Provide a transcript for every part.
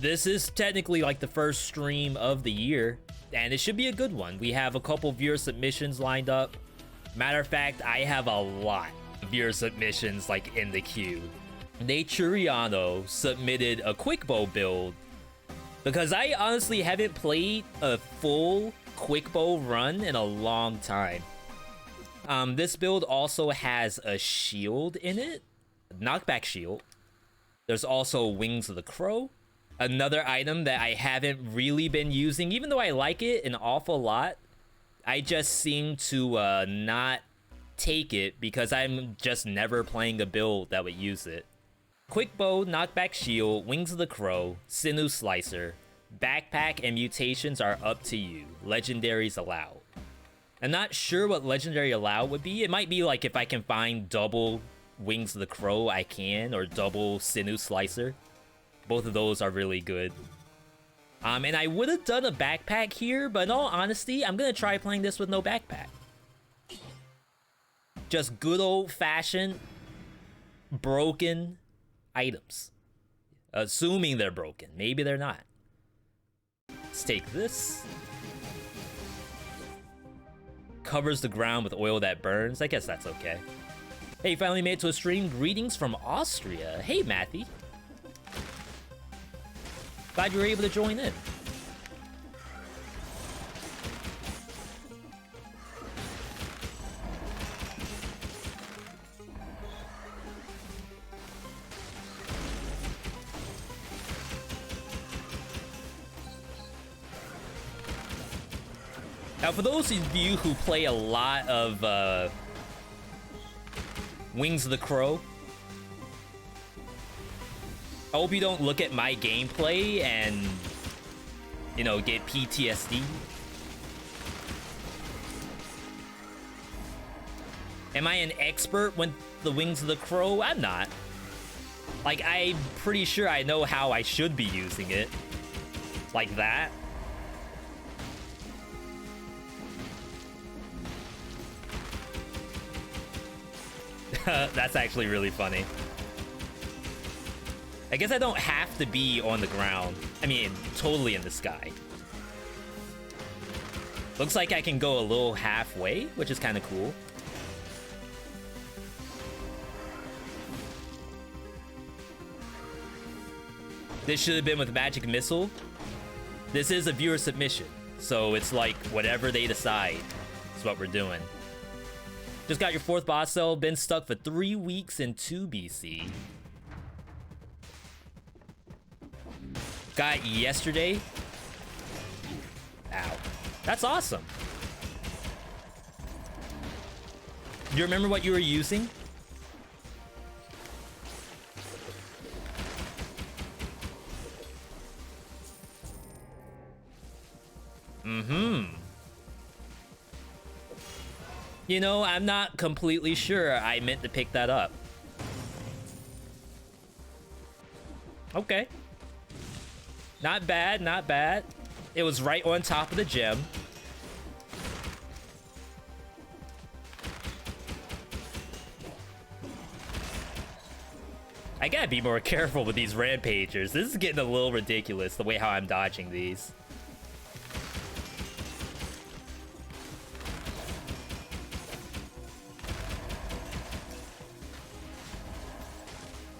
This is technically like the first stream of the year, and it should be a good one. We have a couple viewer submissions lined up. Matter of fact, I have a lot of viewer submissions like in the queue. Naturiano submitted a quick bow build because I honestly haven't played a full quick bow run in a long time. This build also has a shield in it, knockback shield. There's also Wings of the Crow, another item that I haven't really been using, even though I like it an awful lot. I just seem to not take it because I'm just never playing a build that would use it. Quick bow, knockback shield, Wings of the Crow, sinew slicer, backpack, and mutations are up to you. Legendaries allowed. I'm not sure what legendary allowed would be. It might be like if I can find double Wings of the Crow, I can, or double sinew slicer. Both of those are really good. And I would have done a backpack here, but in all honesty, I'm gonna try playing this with no backpack. Just good old-fashioned broken items. Assuming they're broken. Maybe they're not. Let's take this. Covers the ground with oil that burns. I guess that's okay. Hey, finally made it to a stream. Greetings from Austria. Hey, Matthew. Glad you were able to join in. Now, for those of you who play a lot of Wings of the Crow, I hope you don't look at my gameplay and, you know, get PTSD. Am I an expert with the Wings of the Crow? I'm not. Like, I'm pretty sure I know how I should be using it. Like that. That's actually really funny. I guess I don't have to be on the ground. I mean, totally in the sky. Looks like I can go a little halfway, which is kind of cool. This should have been with Magic Missile. This is a viewer submission, so it's like whatever they decide is what we're doing. Just got your 4th boss cell, been stuck for 3 weeks in 2 BC. Got yesterday. Ow. That's awesome. Do you remember what you were using? You know, I'm not completely sure I meant to pick that up. Okay. Not bad, not bad. It was right on top of the gem. I gotta be more careful with these rampagers. This is getting a little ridiculous, the way how I'm dodging these.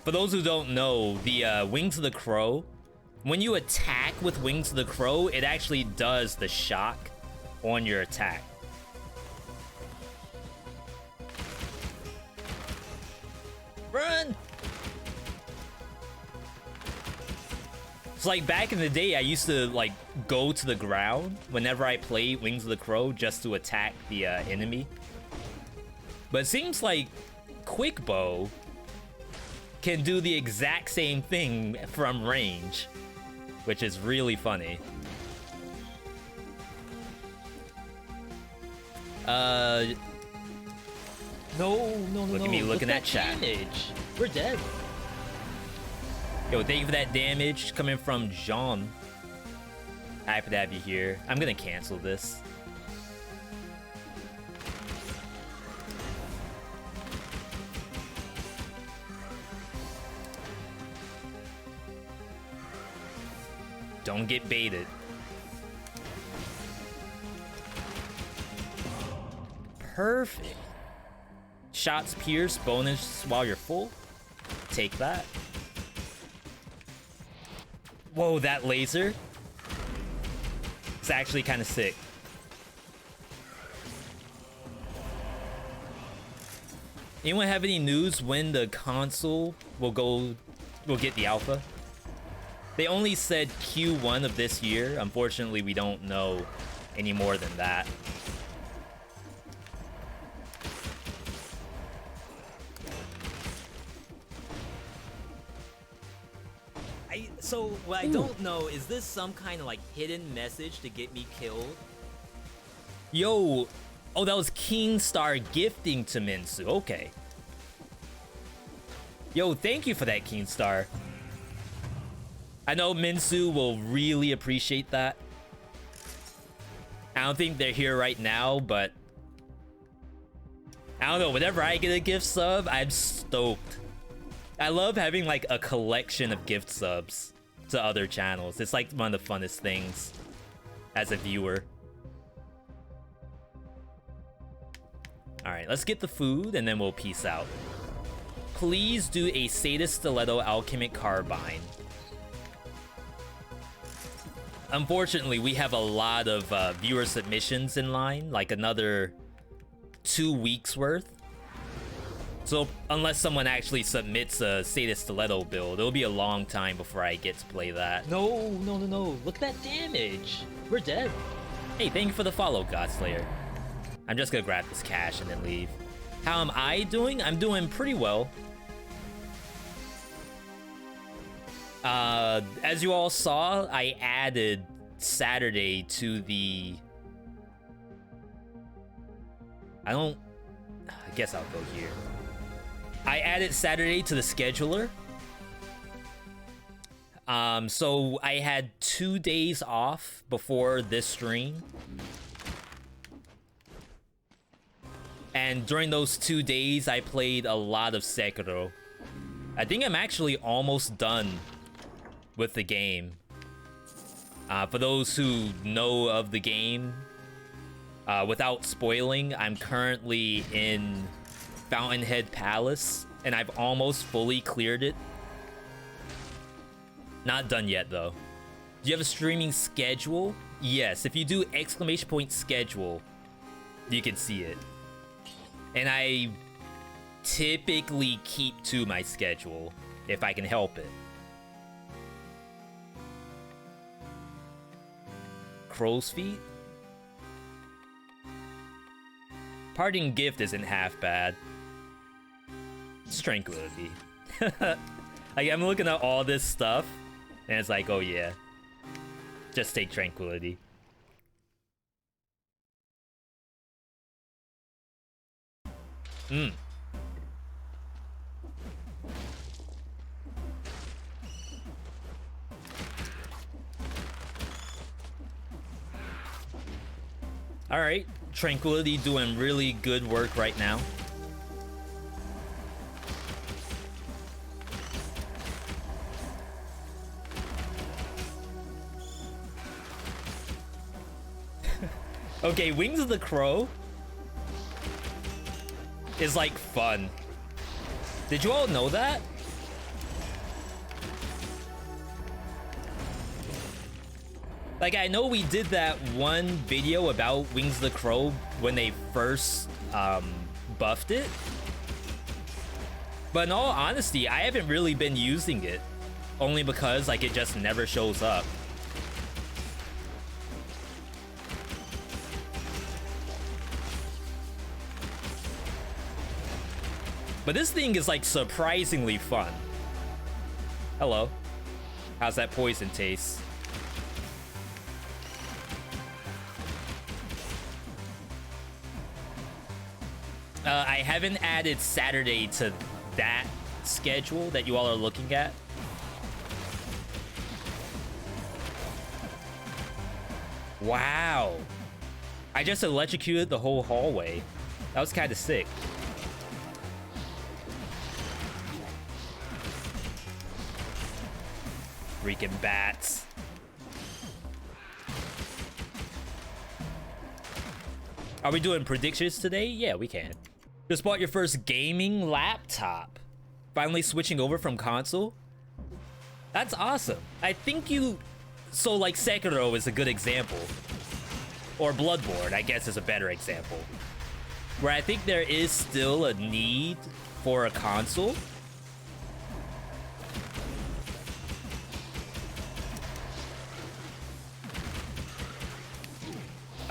For those who don't know, the Wings of the Crow, when you attack with Wings of the Crow, it actually does the shock on your attack. Run! It's like back in the day, I used to like go to the ground whenever I played Wings of the Crow just to attack the enemy. But it seems like Quick Bow can do the exact same thing from range, which is really funny. No. Look at me looking at chat. Damage. We're dead. Yo, thank you for that damage coming from Jean. Happy to have you here. I'm gonna cancel this. Don't get baited. Perfect. Shots pierce bonus while you're full. Take that. Whoa, that laser. It's actually kind of sick. Anyone have any news when the console will get the alpha? They only said Q1 of this year. Unfortunately, we don't know any more than that. So what I don't know, is this some kind of like hidden message to get me killed? Yo, oh, that was Keenstar gifting to Minsu. Okay. Yo, thank you for that, Keenstar. I know Minsu will really appreciate that. I don't think they're here right now, but I don't know, whenever I get a gift sub, I'm stoked. I love having like a collection of gift subs to other channels. It's like one of the funnest things as a viewer. All right, let's get the food and then we'll peace out. Please do a Sadist Stiletto Alchemic Carbine. Unfortunately, we have a lot of viewer submissions in line, like another 2 weeks worth. So unless someone actually submits a Sadist Stiletto build, it'll be a long time before I get to play that. No. Look at that damage. We're dead. Hey, thank you for the follow, Godslayer. I'm just gonna grab this cash and then leave. How am I doing? I'm doing pretty well. As you all saw, I added Saturday to the... I guess I'll go here. I added Saturday to the scheduler. So I had 2 days off before this stream. And during those 2 days, I played a lot of Sekiro. I think I'm actually almost done with the game. For those who know of the game, without spoiling, I'm currently in Fountainhead Palace, and I've almost fully cleared it. Not done yet, though. Do you have a streaming schedule? Yes, if you do !schedule, you can see it. And I typically keep to my schedule, if I can help it. Crow's feet? Parting gift isn't half bad. It's tranquility. Like, I'm looking at all this stuff, and it's like, oh yeah. Just take tranquility. Alright, Tranquility doing really good work right now. Okay, Wings of the Crow is like fun. Did you all know that? Like, I know we did that one video about Wings of the Crow when they first buffed it. But in all honesty, I haven't really been using it. Only because, like, it just never shows up. But this thing is, like, surprisingly fun. Hello. How's that poison taste? I haven't added Saturday to that schedule that you all are looking at. Wow. I just electrocuted the whole hallway. That was kind of sick. Freaking bats. Are we doing predictions today? Yeah, we can. Just bought your first gaming laptop. Finally switching over from console. That's awesome. I think you... So, like, Sekiro is a good example. Or Bloodborne, I guess, is a better example. Where I think there is still a need for a console.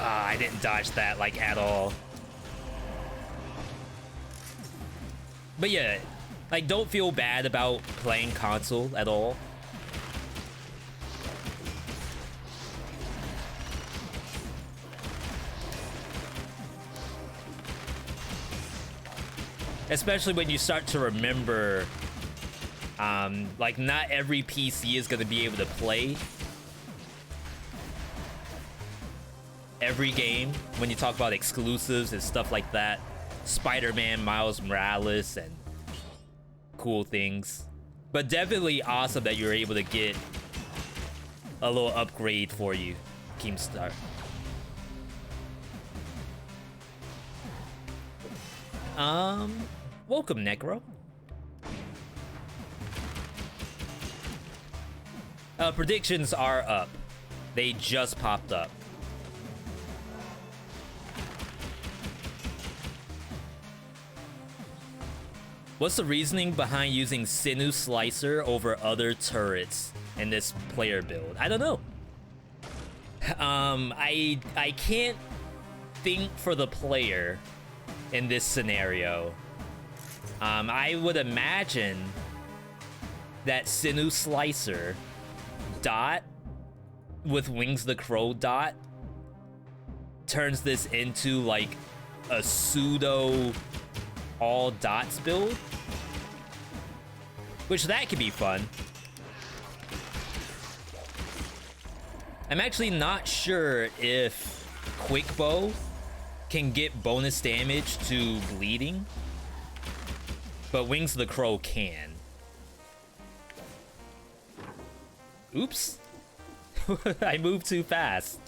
I didn't dodge that, like, at all. But yeah, like, don't feel bad about playing console at all. Especially when you start to remember, like, not every PC is going to be able to play every game. When you talk about exclusives and stuff like that, Spider-Man, Miles Morales, and cool things. But definitely awesome that you're able to get a little upgrade for you, Keemstar. Welcome, Necro. Predictions are up. They just popped up. What's the reasoning behind using Sinew Slicer over other turrets in this player build? I don't know. I can't think for the player in this scenario. I would imagine that Sinew Slicer dot with Wings the Crow dot turns this into like a pseudo all dots build, which that could be fun. I'm actually not sure if Quick Bow can get bonus damage to bleeding, but Wings of the Crow can. Oops. I moved too fast.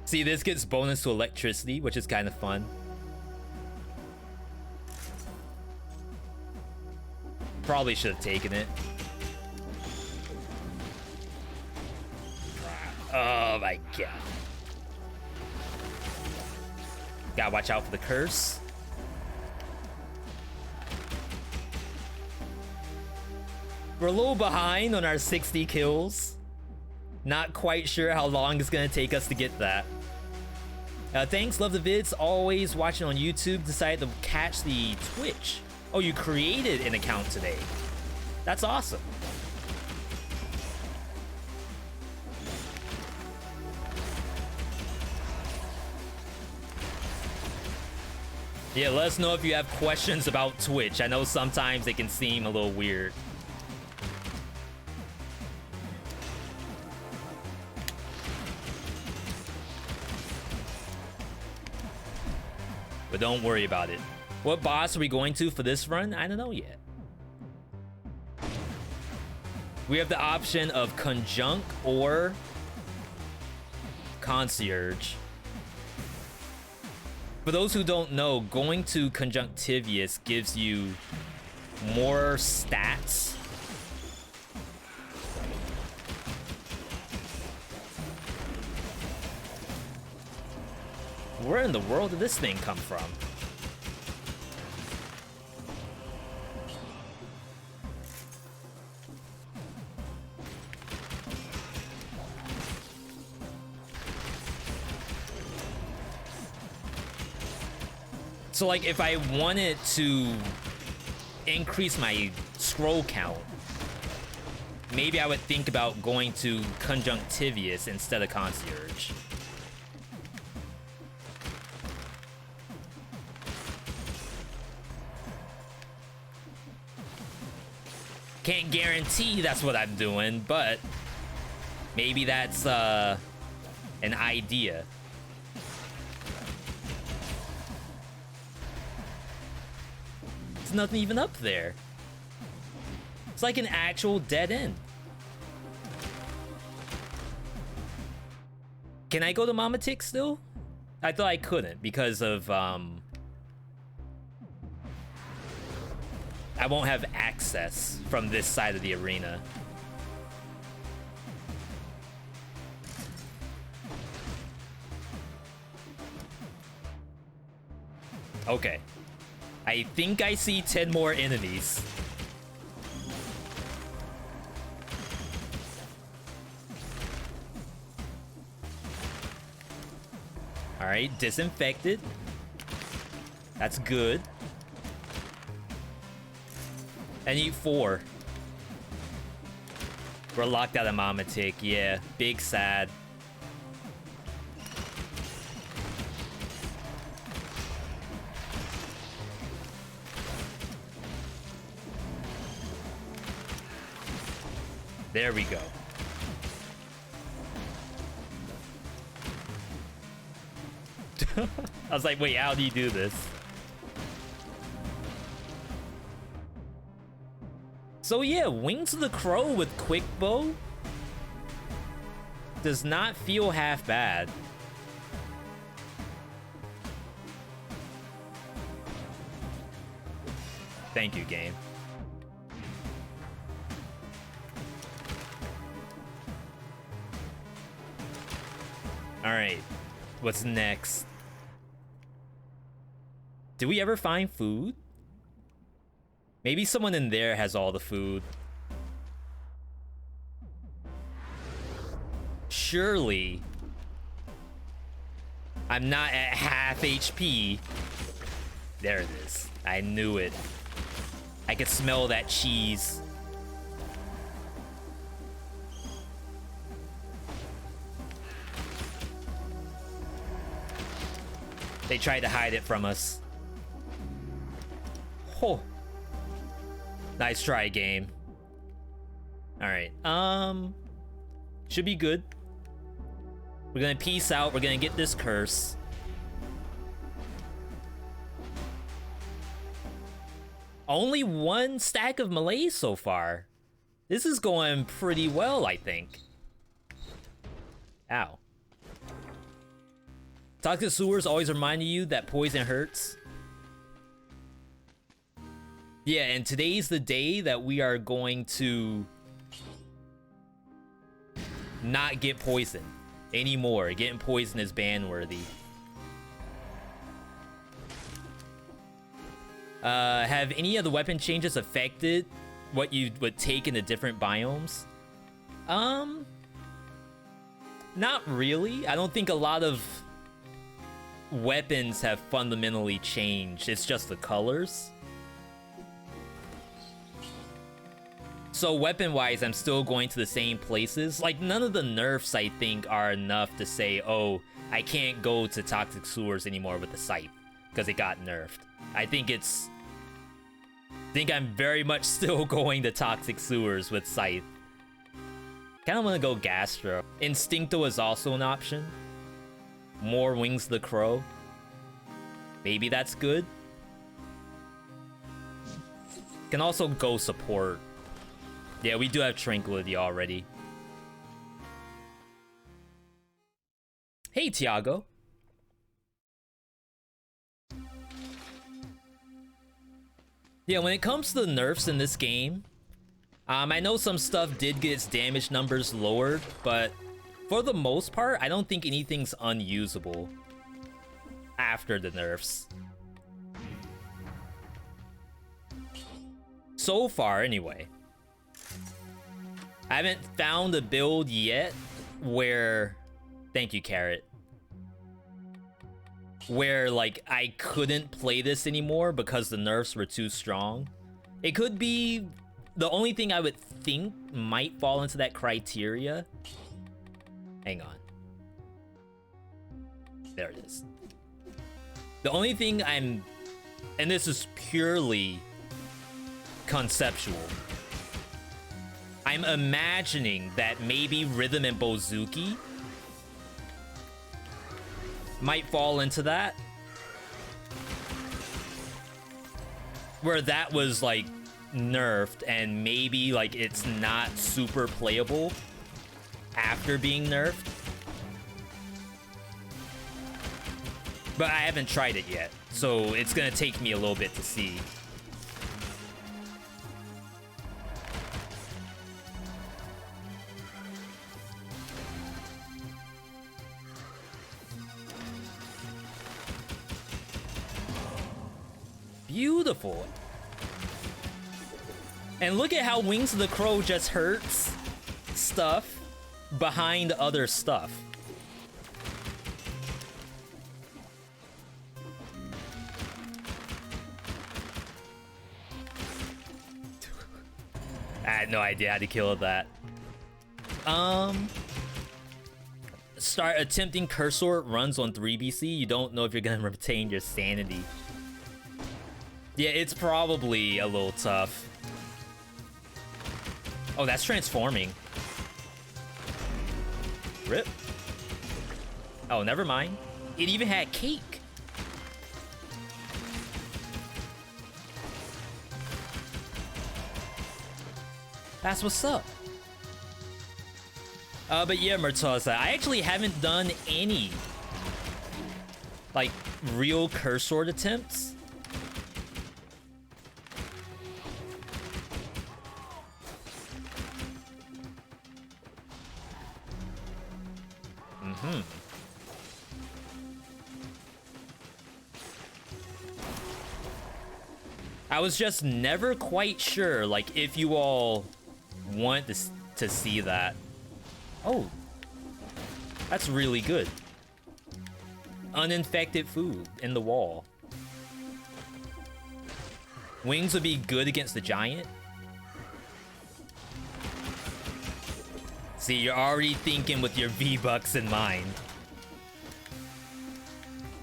See, this gets bonus to electricity, which is kind of fun. Probably should have taken it. Oh my god. Gotta watch out for the curse. We're a little behind on our 60 kills. Not quite sure how long it's gonna take us to get that. Thanks, love the vids. Always watching on YouTube. Decided to catch the Twitch. Oh, you created an account today. That's awesome. Yeah, let us know if you have questions about Twitch. I know sometimes it can seem a little weird. But don't worry about it. What boss are we going to for this run? I don't know yet. We have the option of Conjunct or Concierge. For those who don't know, going to Conjunctivius gives you more stats. Where in the world did this thing come from? So, like, if I wanted to increase my scroll count, maybe I would think about going to Conjunctivius instead of Concierge. Can't guarantee that's what I'm doing, but maybe that's an idea. There's nothing even up there. It's like an actual dead end. Can I go to Mama Tick still? I thought I couldn't because of I won't have access from this side of the arena. Okay. I think I see 10 more enemies. Alright, disinfected. That's good. I need 4. We're locked out of Mama Tick. Yeah, big sad. There we go. I was like, wait, how do you do this? So yeah, Wings of the Crow with quick bow does not feel half bad. Thank you, game. All right, what's next? Did we ever find food? Maybe someone in there has all the food. Surely I'm not at half HP. There it is. I knew it. I could smell that cheese. They tried to hide it from us. Oh. Nice try, game. Alright, should be good. We're gonna peace out. We're gonna get this curse. Only 1 stack of Malaise so far. This is going pretty well, I think. Ow. Toxic sewers always remind you that poison hurts. Yeah, and today's the day that we are going to not get poisoned anymore. Getting poisoned is ban-worthy. Have any of the weapon changes affected what you would take in the different biomes? Not really. I don't think a lot of weapons have fundamentally changed. It's just the colors. So weapon-wise, I'm still going to the same places. Like, none of the nerfs, I think, are enough to say, oh, I can't go to Toxic Sewers anymore with the Scythe, because it got nerfed. I think I'm very much still going to Toxic Sewers with Scythe. Kinda wanna go Gastro. Instincto is also an option. More Wings of the Crow. Maybe that's good. Can also go support. Yeah, we do have Tranquility already. Hey, Tiago. Yeah, when it comes to the nerfs in this game, I know some stuff did get its damage numbers lowered, but for the most part, I don't think anything's unusable after the nerfs. So far, anyway. I haven't found a build yet where... Thank you, Carrot. Where, like, I couldn't play this anymore because the nerfs were too strong. It could be... The only thing I would think might fall into that criteria... Hang on. There it is. The only thing I'm... And this is purely conceptual. I'm imagining that maybe Rhythm and Bozuki might fall into that. Where that was, like, nerfed, and maybe, like, it's not super playable after being nerfed. But I haven't tried it yet, so it's gonna take me a little bit to see. Beautiful. And look at how Wings of the Crow just hurts stuff behind other stuff. I had no idea how to kill that. Start attempting cursor runs on 3BC. You don't know if you're gonna retain your sanity. Yeah, it's probably a little tough. Oh, that's transforming. Rip. Oh, never mind. It even had cake. That's what's up. But yeah, Murtaza, I actually haven't done any, like, real cursor attempts. I was just never quite sure, like, if you all want to see that. Oh, that's really good. Uninfected food in the wall. Wings would be good against the giant. See, you're already thinking with your V-Bucks in mind.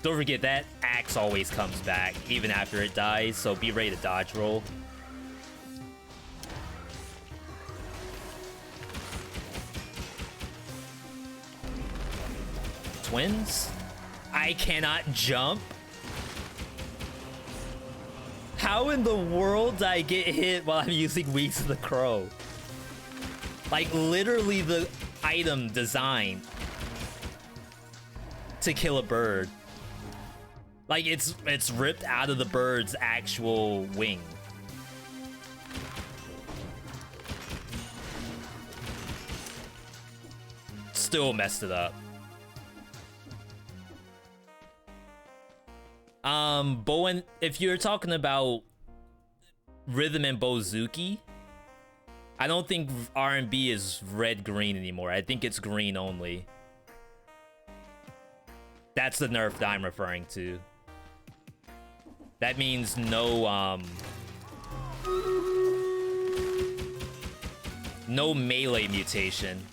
Don't forget that axe always comes back, even after it dies, so be ready to dodge roll. Twins? I cannot jump? How in the world did I get hit while I'm using Wings of the Crow? Like, literally the item designed to kill a bird. Like, it's ripped out of the bird's actual wing. Still messed it up. Bowen, if you're talking about Rhythm and Bozuki, I don't think R&B is red-green anymore. I think it's green only. That's the nerf that I'm referring to. That means no, no melee mutation,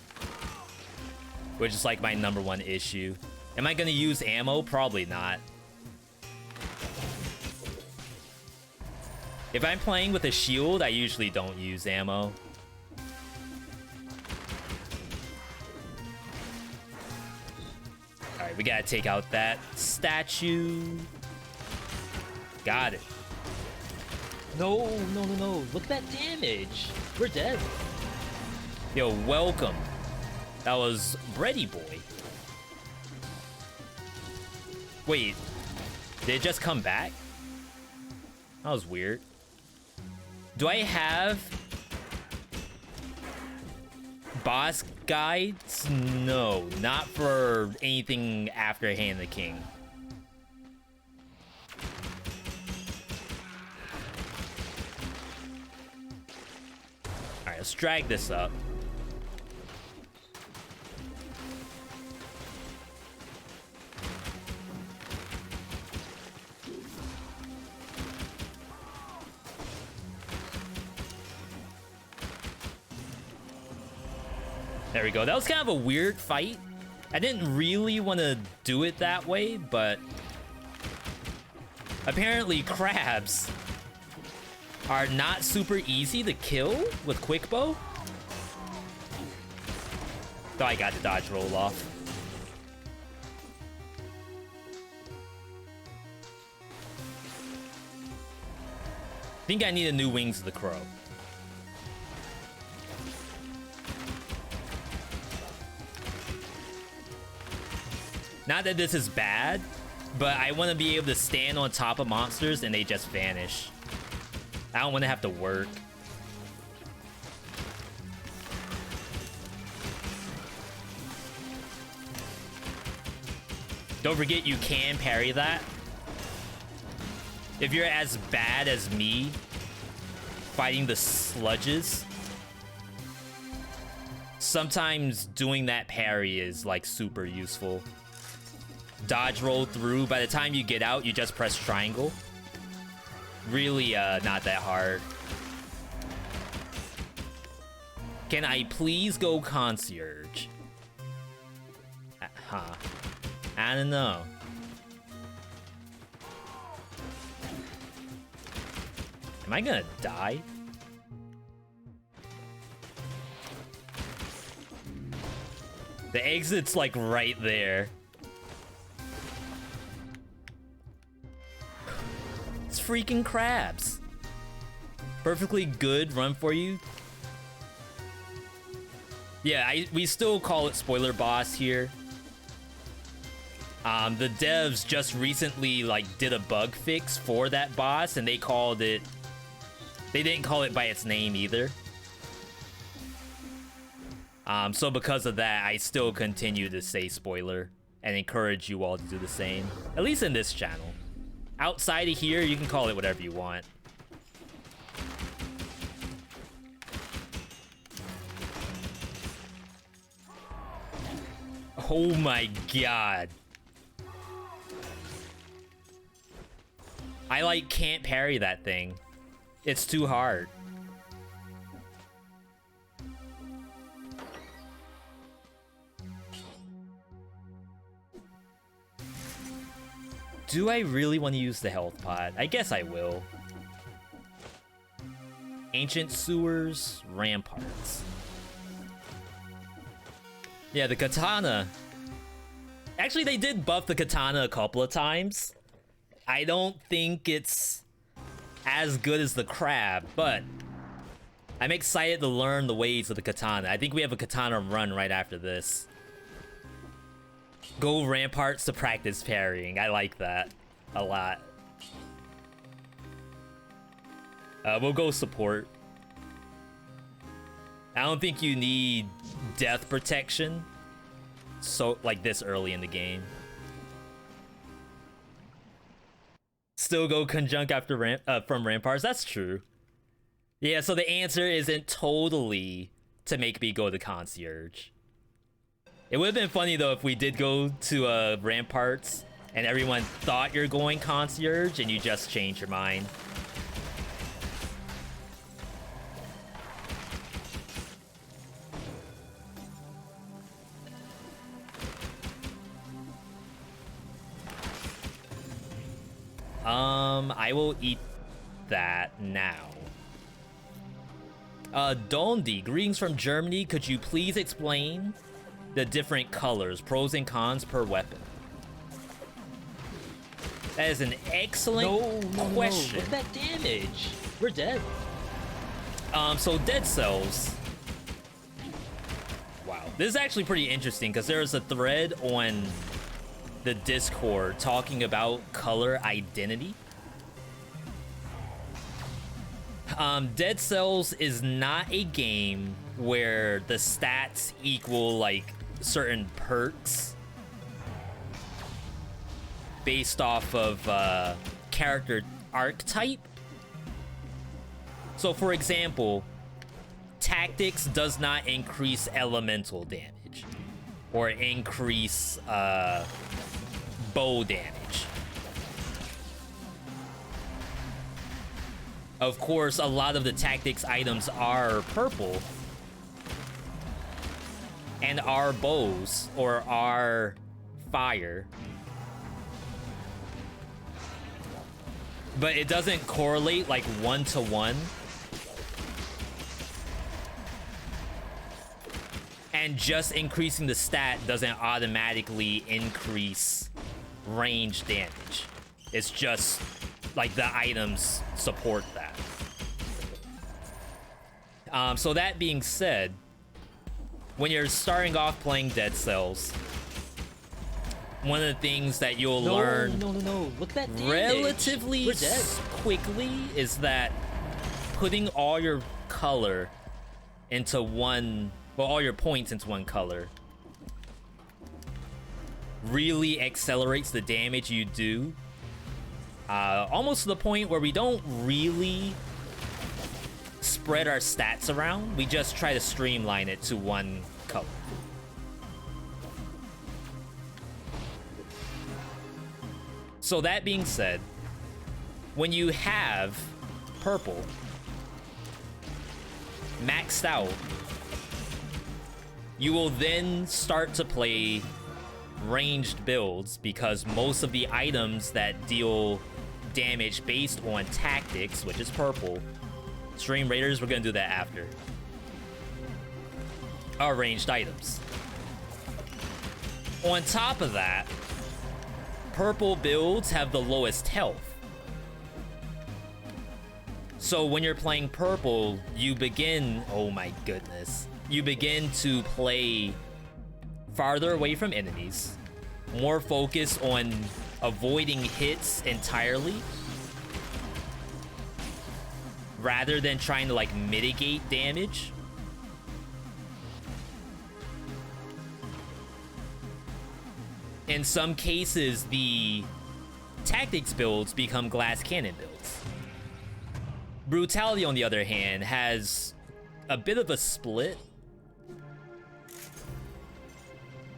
which is like my #1 issue. Am I gonna use ammo? Probably not. If I'm playing with a shield, I usually don't use ammo. Alright, we gotta take out that statue. Got it. No, no, no, no. Look at that damage. We're dead. Yo, welcome. That was Bready Boy. Wait, did it just come back? That was weird. Do I have boss guides? No, not for anything after Hand the King. Alright, let's drag this up. There we go. That was kind of a weird fight. I didn't really want to do it that way, but apparently crabs are not super easy to kill with quick bow. So I got the dodge roll off. I think I need a new Wings of the Crow. Not that this is bad, But I want to be able to stand on top of monsters and they just vanish. I don't want to have to work. Don't forget you can parry that. If you're as bad as me fighting the sludges, sometimes doing that parry is like super useful. Dodge roll through. By the time you get out, you just press triangle. Really not that hard. Can I please go concierge? Huh. I don't know. Am I gonna die? The exit's like right there. It's freaking crabs. Perfectly good run for you. Yeah, we still call it spoiler boss here. The devs just recently like did a bug fix for that boss, and they called it. They didn't call it by its name either. So because of that, I still continue to say spoiler and encourage you all to do the same. At least in this channel. Outside of here, you can call it whatever you want. Oh my god. I like can't parry that thing. It's too hard. Do I really want to use the health pod? I guess I will. Ancient sewers, ramparts. Yeah, the katana. Actually, they did buff the katana a couple of times. I don't think it's as good as the crab, but I'm excited to learn the ways of the katana. I think we have a katana run right after this. Go ramparts to practice parrying. I like that a lot. We'll go support. I don't think you need death protection so like this early in the game. Still go conjunct after from ramparts. That's true. Yeah, so the answer isn't totally to make me go to concierge. It would have been funny though if we did go to ramparts and everyone thought you're going concierge and you just changed your mind. I will eat that now. Dondi, greetings from Germany. Could you please explain the different colors, pros and cons per weapon? That is an excellent question. Look at that damage. We're dead. So dead cells. Wow, this is actually pretty interesting because there's a thread on the Discord talking about color identity. Dead Cells is not a game where the stats equal like certain perks based off of character archetype. So for example, tactics does not increase elemental damage or increase bow damage. Of course, a lot of the tactics items are purple and are bows or are fire. But it doesn't correlate like 1-to-1. And just increasing the stat doesn't automatically increase range damage. It's just like the items support that. So that being said, when you're starting off playing Dead Cells, one of the things that you'll No, learn no. Look at that damage. relatively We're dead. quickly is that putting all your color into one, well, all your points into one color really accelerates the damage you do. Almost to the point where we don't really spread our stats around. We just try to streamline it to one color. So that being said, when you have purple maxed out, you will then start to play ranged builds because most of the items that deal damage based on tactics, which is purple, Stream Raiders, we're gonna do that after, are ranged items. On top of that, purple builds have the lowest health. So when you're playing purple, you begin, oh my goodness, you begin to play farther away from enemies, more focused on avoiding hits entirely, rather than trying to like mitigate damage. In some cases, the tactics builds become glass cannon builds. Brutality, on the other hand, has a bit of a split.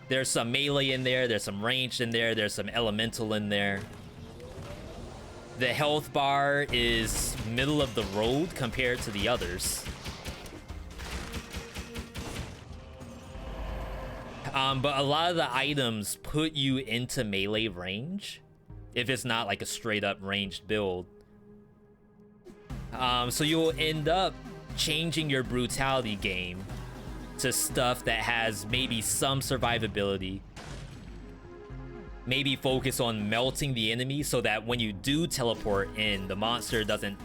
There's some melee in there, there's some ranged in there, there's some elemental in there. The health bar is middle of the road compared to the others. But a lot of the items put you into melee range if it's not like a straight up ranged build. So you'll end up changing your brutality game to stuff that has maybe some survivability. Maybe focus on melting the enemy so that when you do teleport in, the monster doesn't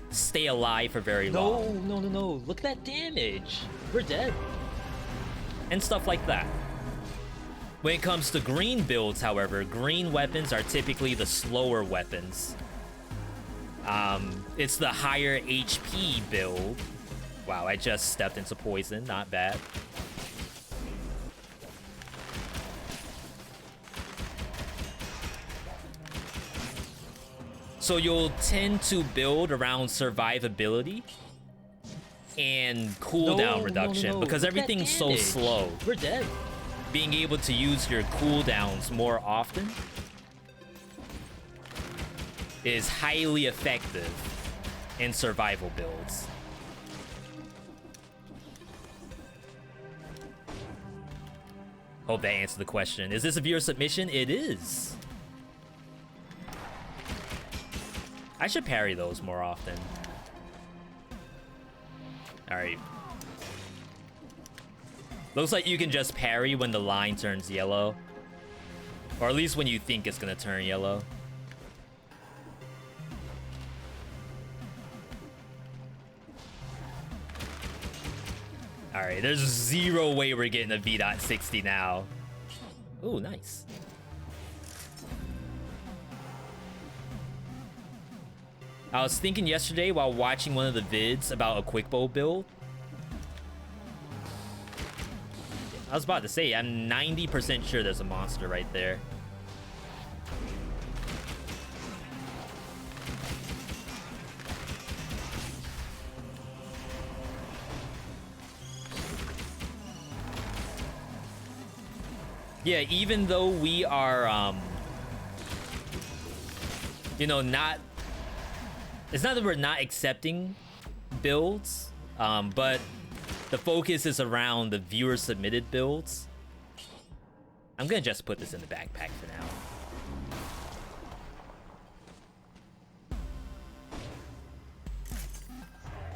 stay alive for very long. No. Look at that damage. We're dead. And stuff like that. When it comes to green builds, however, green weapons are typically the slower weapons. It's the higher HP build. Wow, I just stepped into poison, not bad. So you'll tend to build around survivability and cooldown reduction because everything's so slow. We're dead. Being able to use your cooldowns more often is highly effective in survival builds. Hope that answered the question. Is this a viewer submission? It is. I should parry those more often. Alright. Looks like you can just parry when the line turns yellow. Or at least when you think it's gonna turn yellow. Alright, there's zero way we're getting a V.60 now. Ooh, nice. I was thinking yesterday while watching one of the vids about a quick bow build. I was about to say, I'm 90% sure there's a monster right there. Yeah, even though we are, you know, not... It's not that we're not accepting builds, but the focus is around the viewer-submitted builds. I'm gonna just put this in the backpack for now.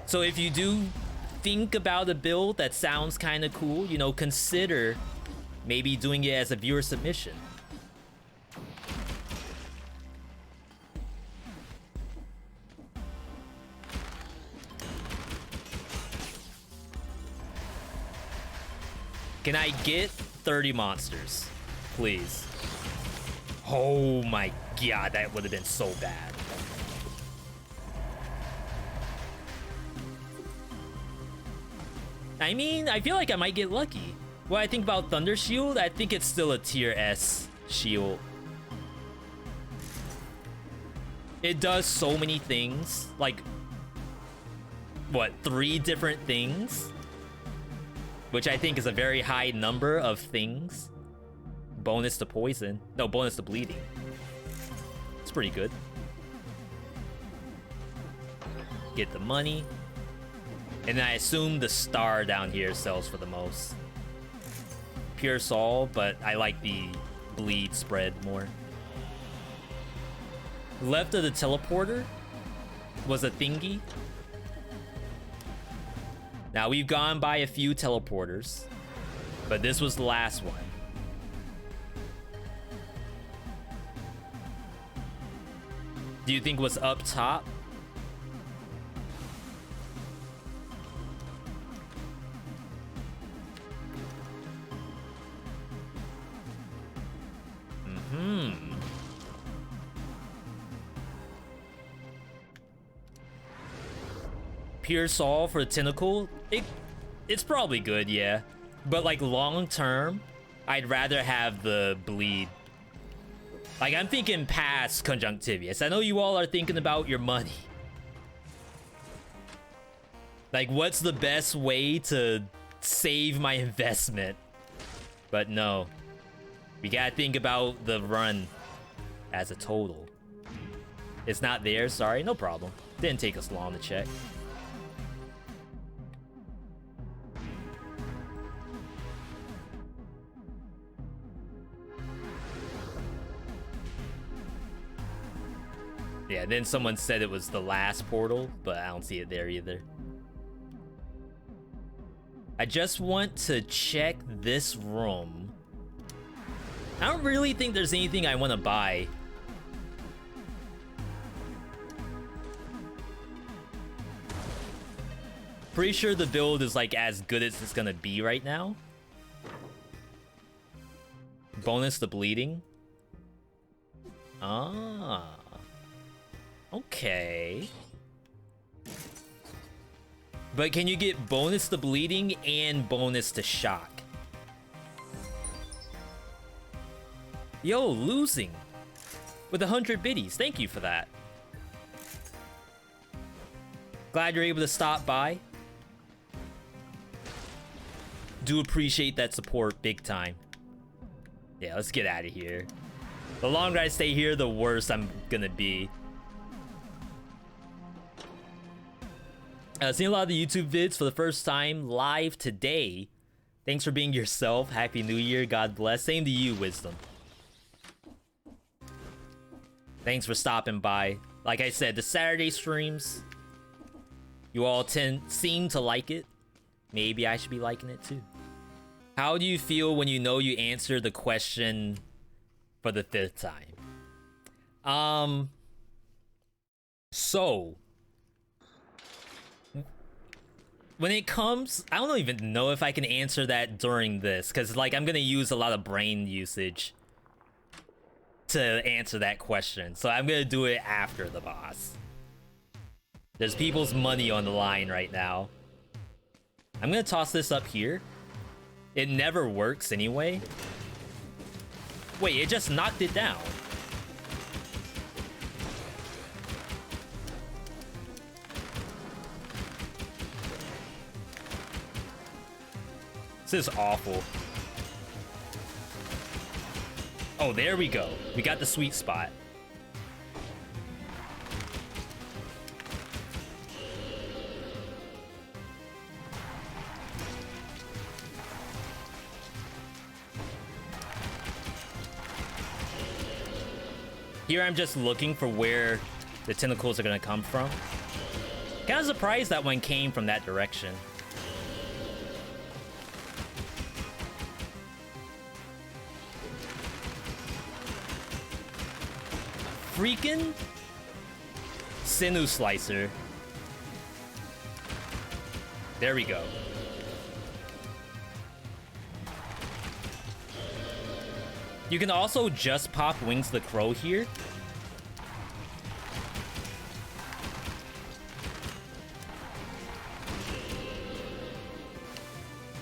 So if you do think about a build that sounds kind of cool, you know, consider maybe doing it as a viewer submission. Can I get 30 monsters, please? Oh my god, that would have been so bad. I mean, I feel like I might get lucky. When I think about Thunder Shield, I think it's still a tier S shield. It does so many things. Like, what, 3 different things? Which I think is a very high number of things. Bonus to poison. No, bonus to bleeding. It's pretty good. Get the money. And then I assume the star down here sells for the most. Pure Sol, but I like the bleed spread more. Left of the teleporter was a thingy. Now we've gone by a few teleporters, but this was the last one. Do you think what's up top? Pure Sol for the tentacle, it's probably good, yeah. But like long term, I'd rather have the bleed. Like I'm thinking past Conjunctivius. I know you all are thinking about your money. Like what's the best way to save my investment? But no, we gotta think about the run as a total. It's not there, sorry, no problem. Didn't take us long to check. Yeah, then someone said it was the last portal, but I don't see it there either. I just want to check this room. I don't really think there's anything I want to buy. Pretty sure the build is like as good as it's gonna be right now. Bonus to bleeding. Ah. Okay. But can you get bonus to bleeding and bonus to shock? Yo, losing with 100 biddies. Thank you for that. Glad you're able to stop by. Do appreciate that support big time. Yeah, let's get out of here. The longer I stay here, the worse I'm gonna be. Seeing a lot of the YouTube vids for the first time live today. Thanks for being yourself. Happy New Year. God bless. Same to you, Wisdom. Thanks for stopping by. Like I said, the Saturday streams, you all seem to like it. Maybe I should be liking it too. How do you feel when you know you answered the question for the 5th time? So when it comes, I don't even know if I can answer that during this, because like I'm gonna use a lot of brain usage to answer that question. So I'm gonna do it after the boss. There's people's money on the line right now. I'm gonna toss this up here. It never works anyway. Wait, it just knocked it down. This is awful. Oh, there we go. We got the sweet spot. Here I'm just looking for where the tentacles are gonna come from. Kind of surprised that one came from that direction. Freaking sinew slicer. There we go. You can also just pop Wings of the Crow here.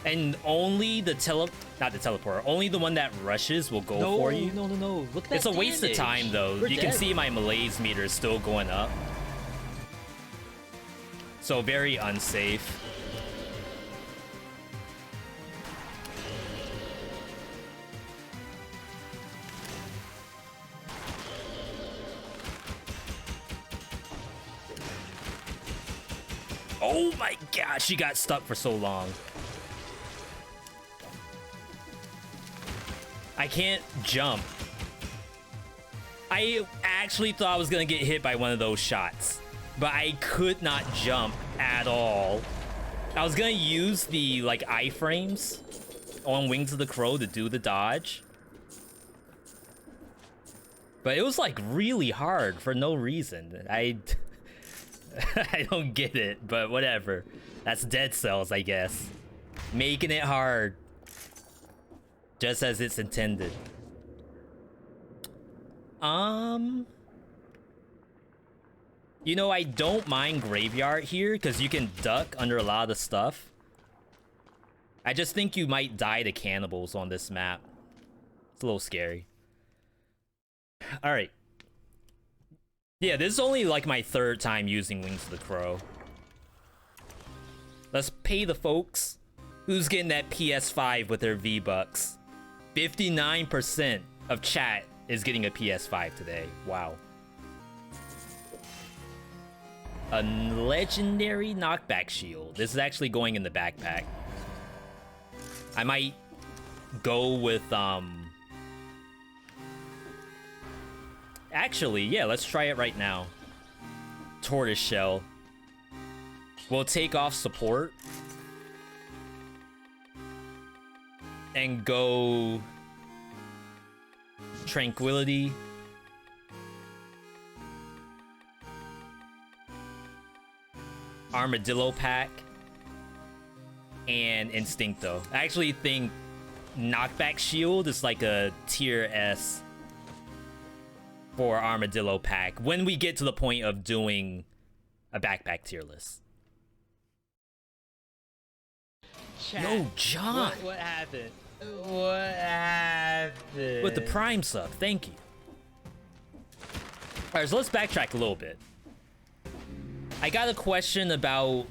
And only the not the teleporter, only the one that rushes will go for you. No. Look at that It's a waste of time though. We're You dead. can see my Malaise meter is still going up. So very unsafe. Oh my gosh, she got stuck for so long. I can't jump. I actually thought I was gonna get hit by one of those shots, but I could not jump at all. I was gonna use the like iframes on Wings of the Crow to do the dodge, but it was like really hard for no reason. I don't get it, but whatever. That's Dead Cells, I guess. Making it hard. Just as it's intended. You know, I don't mind Graveyard here, because you can duck under a lot of stuff. I just think you might die to cannibals on this map. It's a little scary. Alright. Yeah, this is only like my third time using Wings of the Crow. Let's pay the folks. Who's getting that PS5 with their V-Bucks? 59% of chat is getting a PS5 today. Wow. A legendary knockback shield. This is actually going in the backpack. I might go with, actually, yeah, let's try it right now. Tortoise shell. We'll take off support. And go Tranquility. Armadillo pack. And Instincto. I actually think Knockback Shield is like a tier S for Armadillo pack when we get to the point of doing a backpack tier list. Chat. Yo, John! What happened? What happened? With the Prime sub, thank you. Alright, so let's backtrack a little bit. I got a question about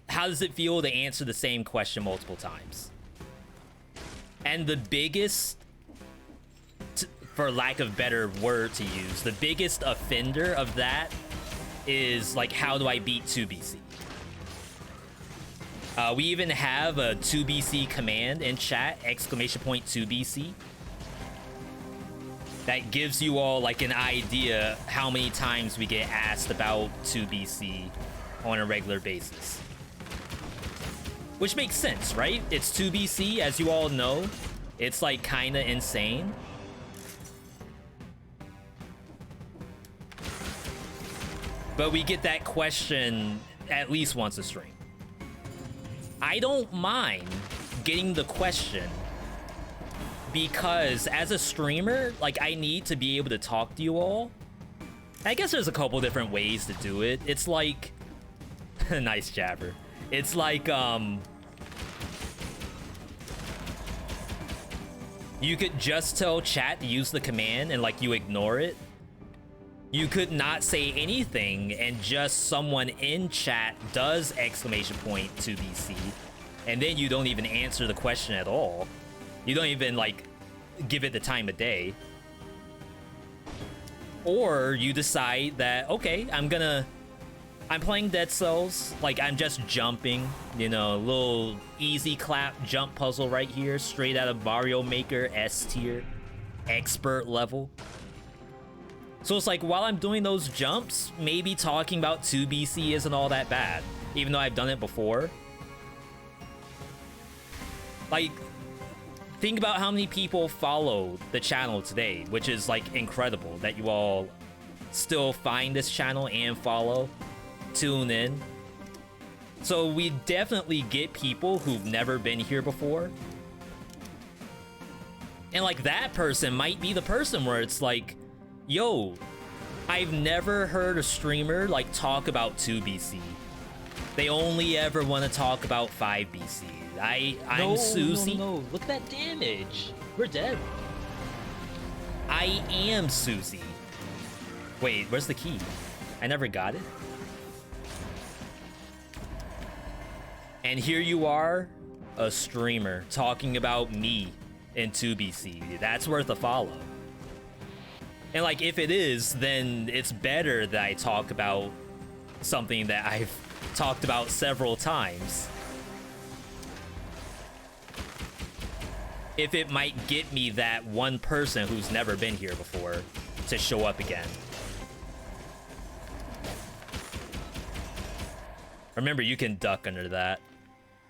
how does it feel to answer the same question multiple times? And the biggest, for lack of better word to use, the biggest offender of that is like, how do I beat 2BC? We even have a 2BC command in chat, exclamation point 2BC. That gives you all like an idea how many times we get asked about 2BC on a regular basis. Which makes sense, right? It's 2BC, as you all know. It's like kinda insane. But we get that question at least once a stream. I don't mind getting the question because as a streamer, like, I need to be able to talk to you all. I guess there's a couple different ways to do it. It's like nice jabber. It's like you could just tell chat to use the command and like you ignore it. You could not say anything and just someone in chat does exclamation point 2BC, and then you don't even answer the question at all. You don't even like give it the time of day. Or you decide that, okay, I'm playing Dead Cells, like I'm just jumping, you know, a little easy clap jump puzzle right here, straight out of Mario Maker S tier, expert level. So it's like, while I'm doing those jumps, maybe talking about 2BC isn't all that bad, even though I've done it before. Like, think about how many people follow the channel today, which is like incredible that you all still find this channel and follow, tune in. So we definitely get people who've never been here before. And like that person might be the person where it's like, yo, I've never heard a streamer like talk about 2BC. They only ever want to talk about 5BC. I'm Susie. No, look at that damage. We're dead. I am Susie. Wait, where's the key? I never got it. And here you are, a streamer talking about me in 2BC. That's worth a follow. And like, if it is, then it's better that I talk about something that I've talked about several times. If it might get me that one person who's never been here before to show up again. Remember, you can duck under that.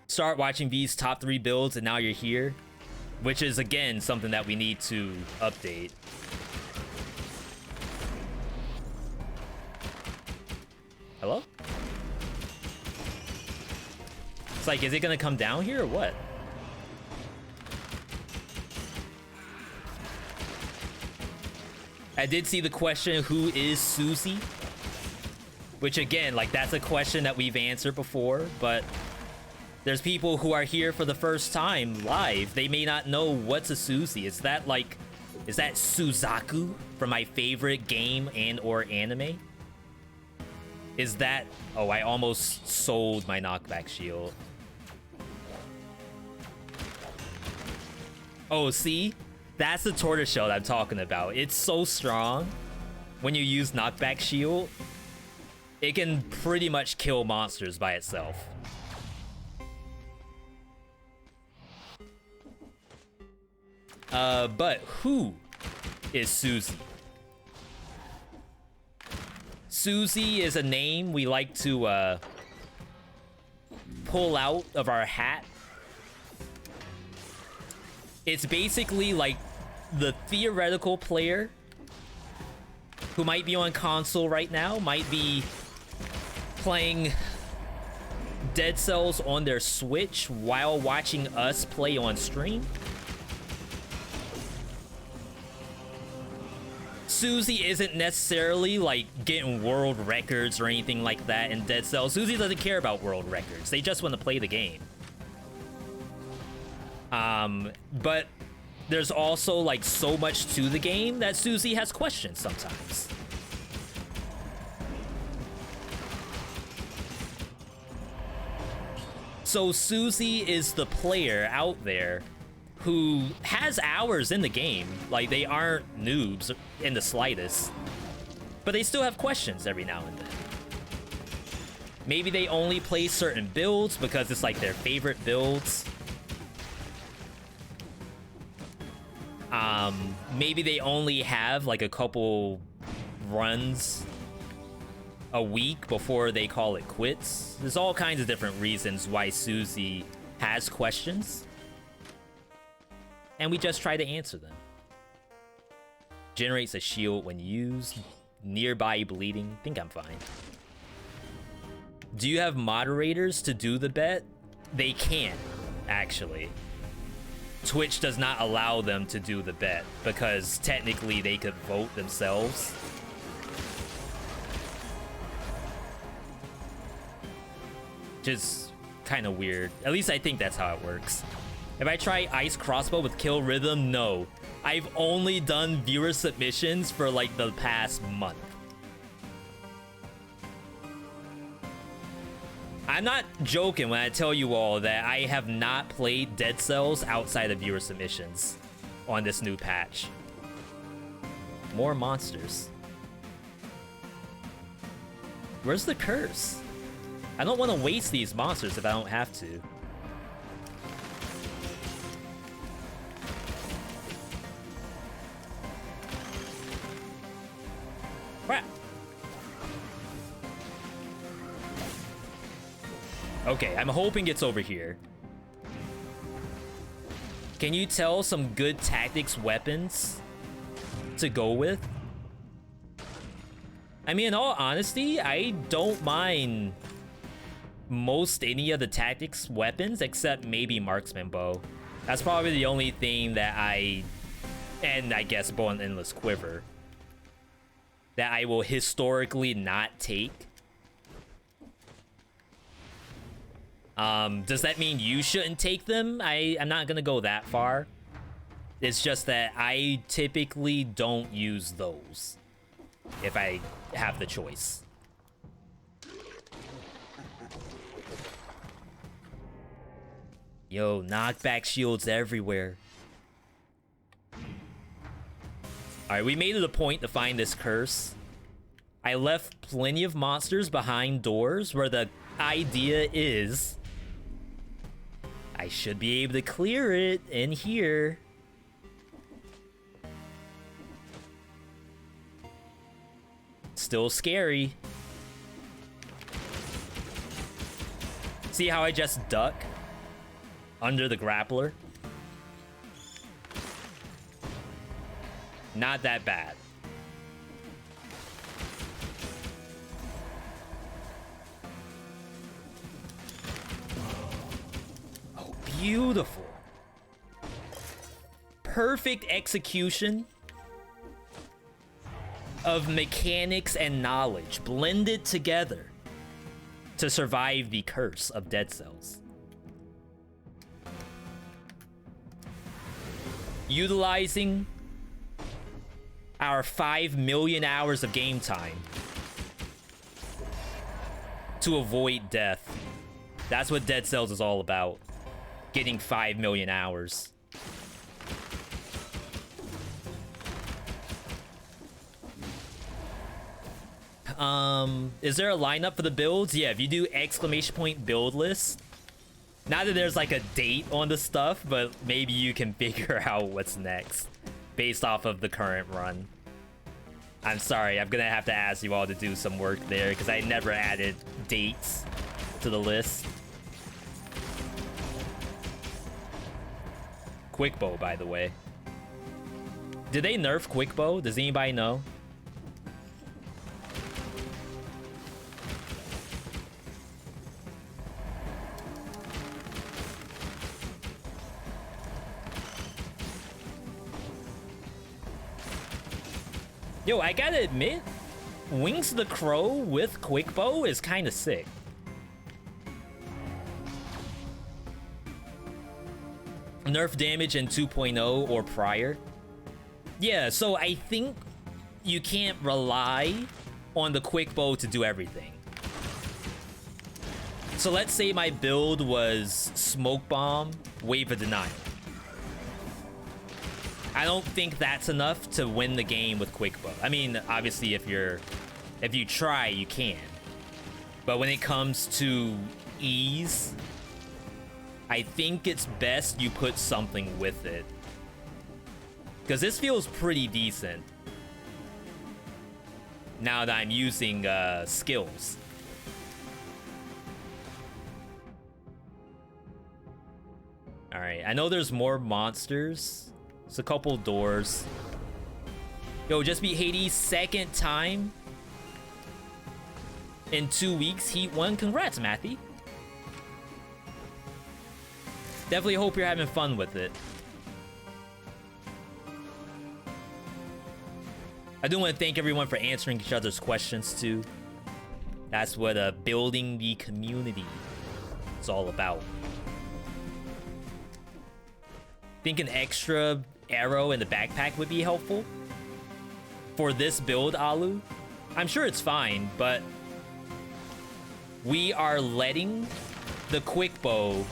Start watching V's top 3 builds and now you're here. Which is, again, something that we need to update. Hello? It's like, is it gonna come down here or what? I did see the question, who is Susie? Which again, like, that's a question that we've answered before, but there's people who are here for the first time live. They may not know what's a Susie. Is that like, is that Suzaku from my favorite game and or anime? Is that, oh, I almost sold my knockback shield. Oh, see? That's the tortoise shell that I'm talking about. It's so strong when you use knockback shield. It can pretty much kill monsters by itself. But who is Susie? Susie is a name we like to pull out of our hat. It's basically like the theoretical player who might be on console right now, might be playing Dead Cells on their Switch while watching us play on stream. Susie isn't necessarily like getting world records or anything like that in Dead Cells. Susie doesn't care about world records. They just want to play the game. But there's also like so much to the game that Susie has questions sometimes. So Susie is the player out there who has hours in the game. Like, they aren't noobs in the slightest, but they still have questions every now and then. Maybe they only play certain builds because it's like their favorite builds. Maybe they only have like a couple runs a week before they call it quits. There's all kinds of different reasons why Susie has questions, and we just try to answer them. Generates a shield when used. Nearby bleeding. Think I'm fine. Do you have moderators to do the bet? They can, actually. Twitch does not allow them to do the bet because technically they could vote themselves. Just kind of weird. At least I think that's how it works. If I try Ice Crossbow with Kill Rhythm, no. I've only done viewer submissions for like the past month. I'm not joking when I tell you all that I have not played Dead Cells outside of viewer submissions on this new patch. More monsters. Where's the curse? I don't want to waste these monsters if I don't have to. Crap. Okay, I'm hoping it's over here. Can you tell some good tactics weapons to go with? I mean, in all honesty, I don't mind most any of the tactics weapons except maybe marksman bow. That's probably the only thing that I And I guess Bone Endless Quiver. That I will historically not take. Does that mean you shouldn't take them? I'm not gonna go that far. It's just that I typically don't use those if I have the choice. Yo, knockback shields everywhere. Alright, we made it a point to find this curse. I left plenty of monsters behind doors where the idea is I should be able to clear it in here. Still scary. See how I just duck under the grappler? Not that bad. Oh, beautiful. Perfect execution of mechanics and knowledge blended together to survive the curse of Dead Cells. Utilizing our 5 million hours of game time to avoid death. That's what Dead Cells is all about. Getting 5 million hours. Is there a lineup for the builds? Yeah, if you do exclamation point build list, not that there's like a date on the stuff, but maybe you can figure out what's next based off of the current run. I'm sorry, I'm gonna have to ask you all to do some work there because I never added dates to the list. Quick bow, by the way. Did they nerf quick bow? Does anybody know? Yo, I gotta admit, Wings of the Crow with quick bow is kind of sick. Nerf damage in 2.0 or prior. Yeah, so I think you can't rely on the quick bow to do everything. So let's say my build was Smoke Bomb, Wave of Denial. I don't think that's enough to win the game with quick bow. I mean, obviously if you try, you can. But when it comes to ease, I think it's best you put something with it. Because this feels pretty decent. Now that I'm using skills. Alright, I know there's more monsters. It's a couple doors. Yo, just beat Hades second time in 2 weeks. Heat 1. Congrats, Matthew. Definitely hope you're having fun with it. I do want to thank everyone for answering each other's questions too. That's what building the community is all about. Think an extra arrow in the backpack would be helpful for this build, Alu. I'm sure it's fine, but we are letting the quick bow.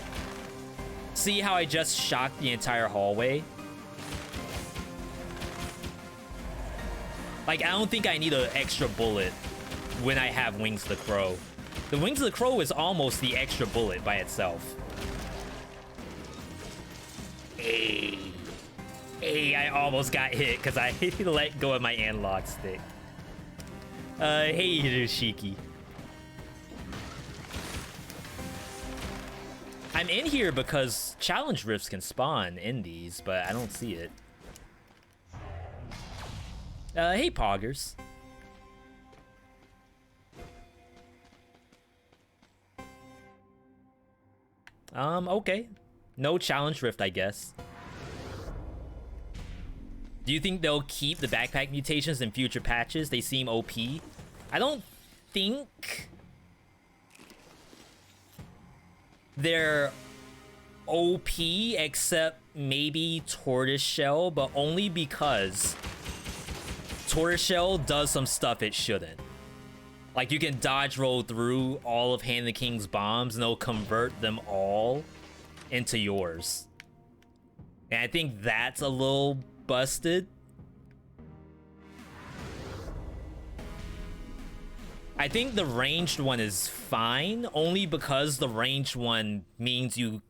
See how I just shocked the entire hallway? Like, I don't think I need an extra bullet when I have Wings of the Crow. The Wings of the Crow is almost the extra bullet by itself. Hey, I almost got hit because I let go of my analog stick. Hey, Hiroshiki. I'm in here because challenge rifts can spawn in these, but I don't see it. Hey, Poggers. Okay. No challenge rift, I guess. Do you think they'll keep the backpack mutations in future patches? They seem OP. I don't think they're OP except maybe tortoiseshell, but only because tortoiseshell does some stuff it shouldn't. Like, you can dodge roll through all of Hand the King's bombs and it'll convert them all into yours. And I think that's a little busted. I think the ranged one is fine, only because the ranged one means you're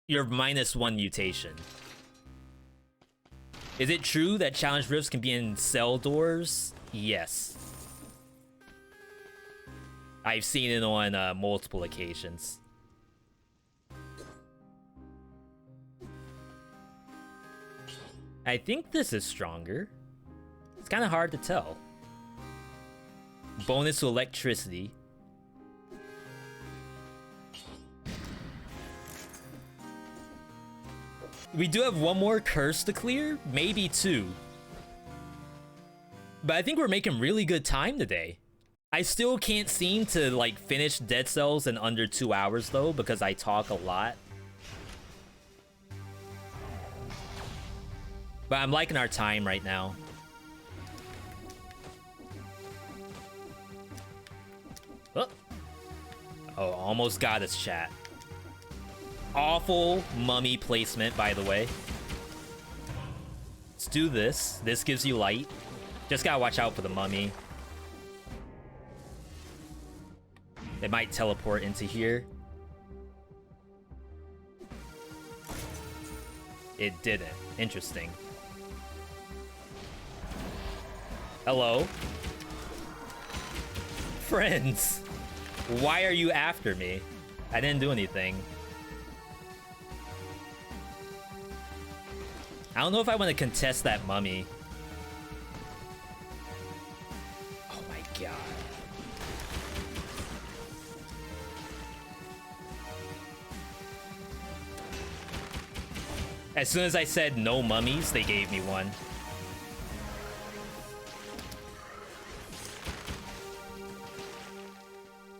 -1 mutation. Is it true that challenge rifts can be in cell doors? Yes. I've seen it on multiple occasions. I think this is stronger. It's kind of hard to tell. Bonus to electricity. We do have one more curse to clear, maybe 2. But I think we're making really good time today. I still can't seem to like finish Dead Cells in under 2 hours though, because I talk a lot. But I'm liking our time right now. Oh, almost got us, chat. Awful mummy placement, by the way. Let's do this. This gives you light. Just gotta watch out for the mummy. It might teleport into here. It didn't. Interesting. Hello? Friends! Why are you after me? I didn't do anything. I don't know if I want to contest that mummy. Oh my god. As soon as I said no mummies, they gave me one.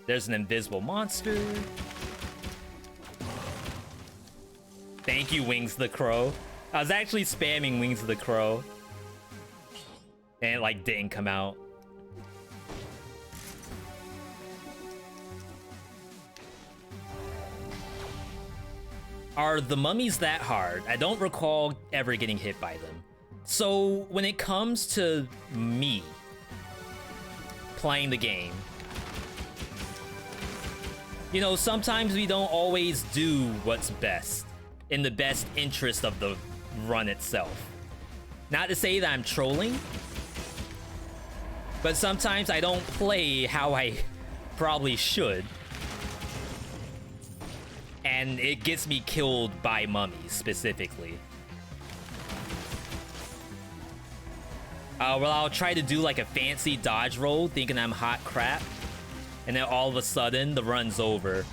There's an invisible monster. Thank you, Wings the Crow. I was actually spamming Wings of the Crow. And it, like, didn't come out. Are the mummies that hard? I don't recall ever getting hit by them. So, when it comes to me playing the game, you know, sometimes we don't always do what's best in the best interest of the run itself. Not to say that I'm trolling, but sometimes I don't play how I probably should. And it gets me killed by mummies, specifically. Well, I'll try to do like a fancy dodge roll, thinking I'm hot crap. And then all of a sudden, the run's over.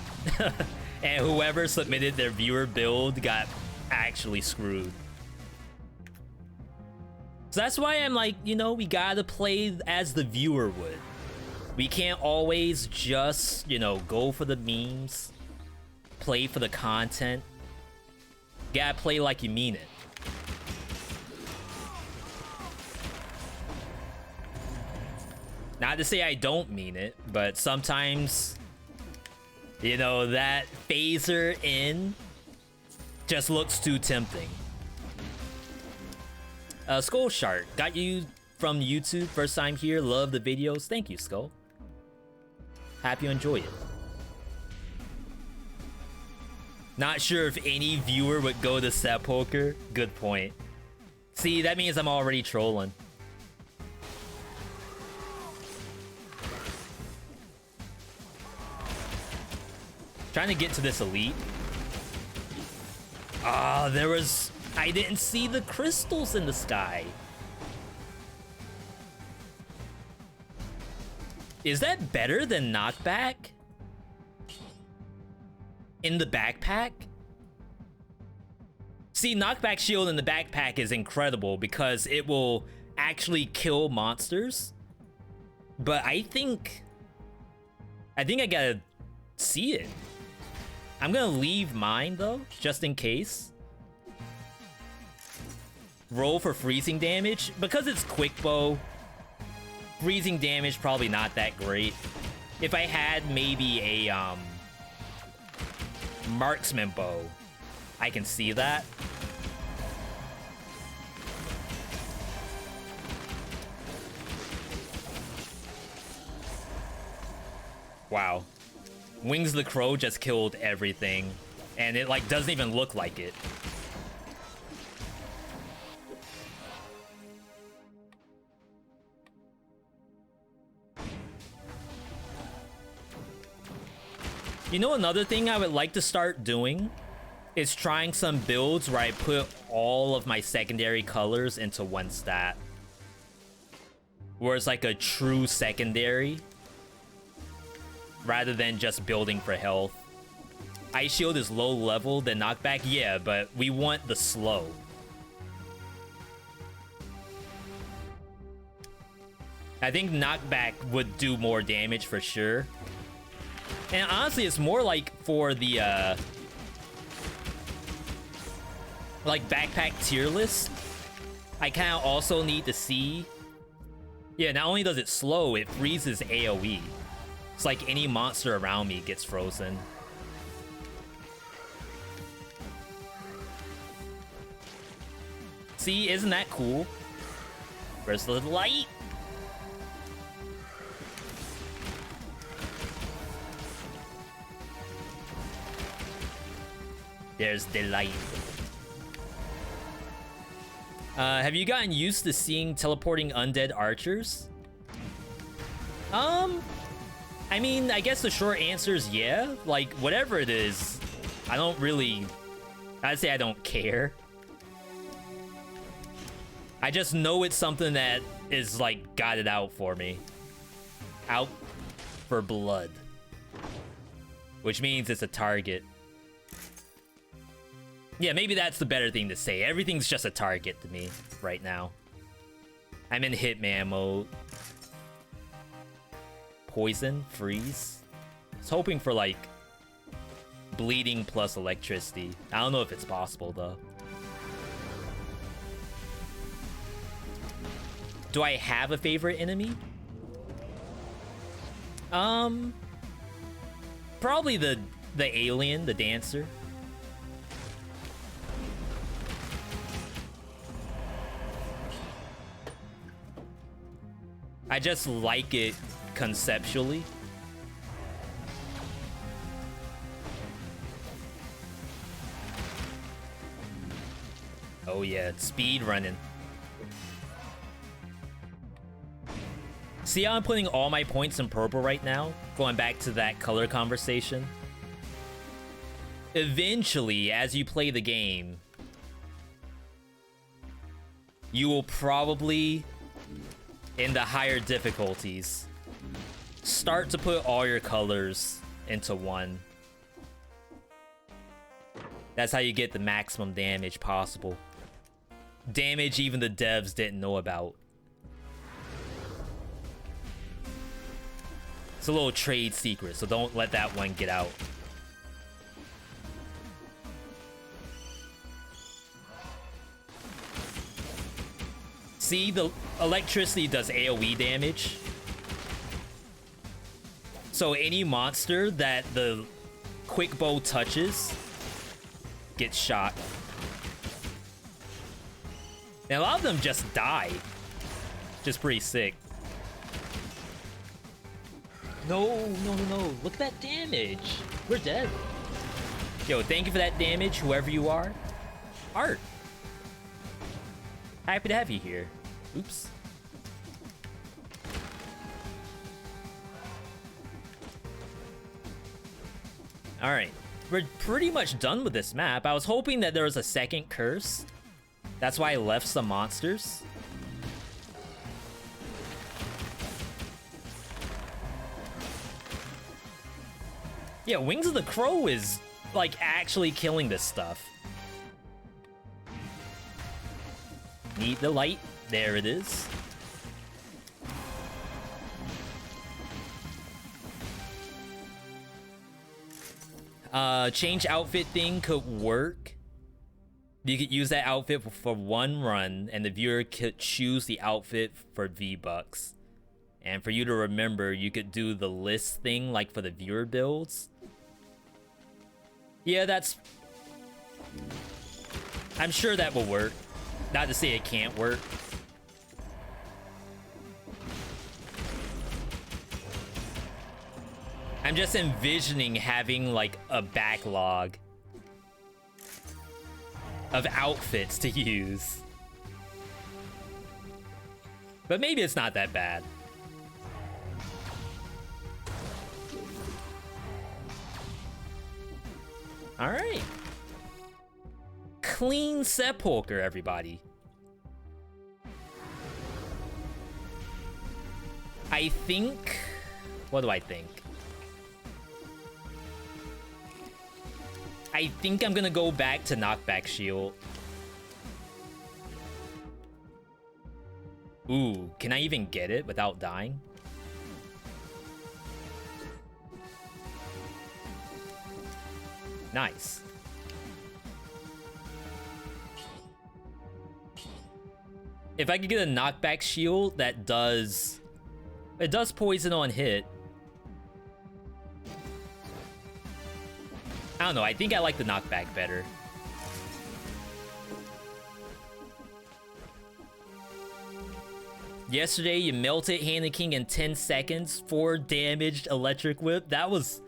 And whoever submitted their viewer build got actually screwed. So that's why I'm like, you know, we gotta play as the viewer would. We can't always just, you know, go for the memes. Play for the content. Gotta play like you mean it. Not to say I don't mean it, but sometimes, you know, that phaser in just looks too tempting. Skull Shark, got you from YouTube, first time here, love the videos. Thank you, Skull. Happy you enjoy it. Not sure if any viewer would go to Sepulcher. Good point. See, that means I'm already trolling. Trying to get to this elite. Ah, there was... I didn't see the crystals in the sky. Is that better than knockback? In the backpack? See, knockback shield in the backpack is incredible because it will actually kill monsters. But I think I gotta see it. I'm gonna leave mine though, just in case. Roll for freezing damage. Because it's quick bow, freezing damage probably not that great. If I had maybe a marksman bow, I can see that. Wow. Wings of the Crow just killed everything, and it like doesn't even look like it. You know, another thing I would like to start doing is trying some builds where I put all of my secondary colors into one stat. Where it's like a true secondary, rather than just building for health. Ice Shield is low level, then knockback, yeah, but we want the slow. I think knockback would do more damage for sure. And honestly, it's more like for the, like backpack tier list. I kind of also need to see. Yeah, not only does it slow, it freezes AoE. It's like any monster around me gets frozen. See, isn't that cool? Where's the light? There's the light. Have you gotten used to seeing teleporting undead archers? I mean, I guess the short answer is yeah. Like, whatever it is, I don't really... I'd say I don't care. I just know it's something that is, like, got it out for me. Out for blood. Which means it's a target. Yeah, maybe that's the better thing to say. Everything's just a target to me right now. I'm in Hitman mode. Poison, freeze. I was hoping for like bleeding plus electricity. I don't know if it's possible though. Do I have a favorite enemy? Probably the alien, the dancer. I just like it conceptually. Oh yeah, it's speedrunning. See how I'm putting all my points in purple right now? Going back to that color conversation. Eventually, as you play the game, you will probably, in the higher difficulties, start to put all your colors into one. That's how you get the maximum damage possible. Damage even the devs didn't know about. It's a little trade secret, so don't let that one get out. See, the electricity does AoE damage. So any monster that the quick bow touches gets shot. And a lot of them just die. Just pretty sick. No. Look at that damage. We're dead. Yo, thank you for that damage, whoever you are. Art. Happy to have you here. Oops. Alright. We're pretty much done with this map. I was hoping that there was a second curse. That's why I left some monsters. Yeah, Wings of the Crow is, like, actually killing this stuff. Need the light. There it is. Change outfit thing could work. You could use that outfit for one run, and the viewer could choose the outfit for V-Bucks. And for you to remember, you could do the list thing, like for the viewer builds. Yeah, that's... I'm sure that will work. Not to say it can't work. I'm just envisioning having, like, a backlog of outfits to use. But maybe it's not that bad. Alright. Clean sepulcher, everybody. I think... What do I think? I think I'm gonna go back to knockback shield. Ooh, can I even get it without dying? Nice. If I could get a knockback shield that does... It does poison on hit. I don't know, I think I like the knockback better. Yesterday, you melted Hannah King in 10 seconds, 4 damaged electric whip. That was...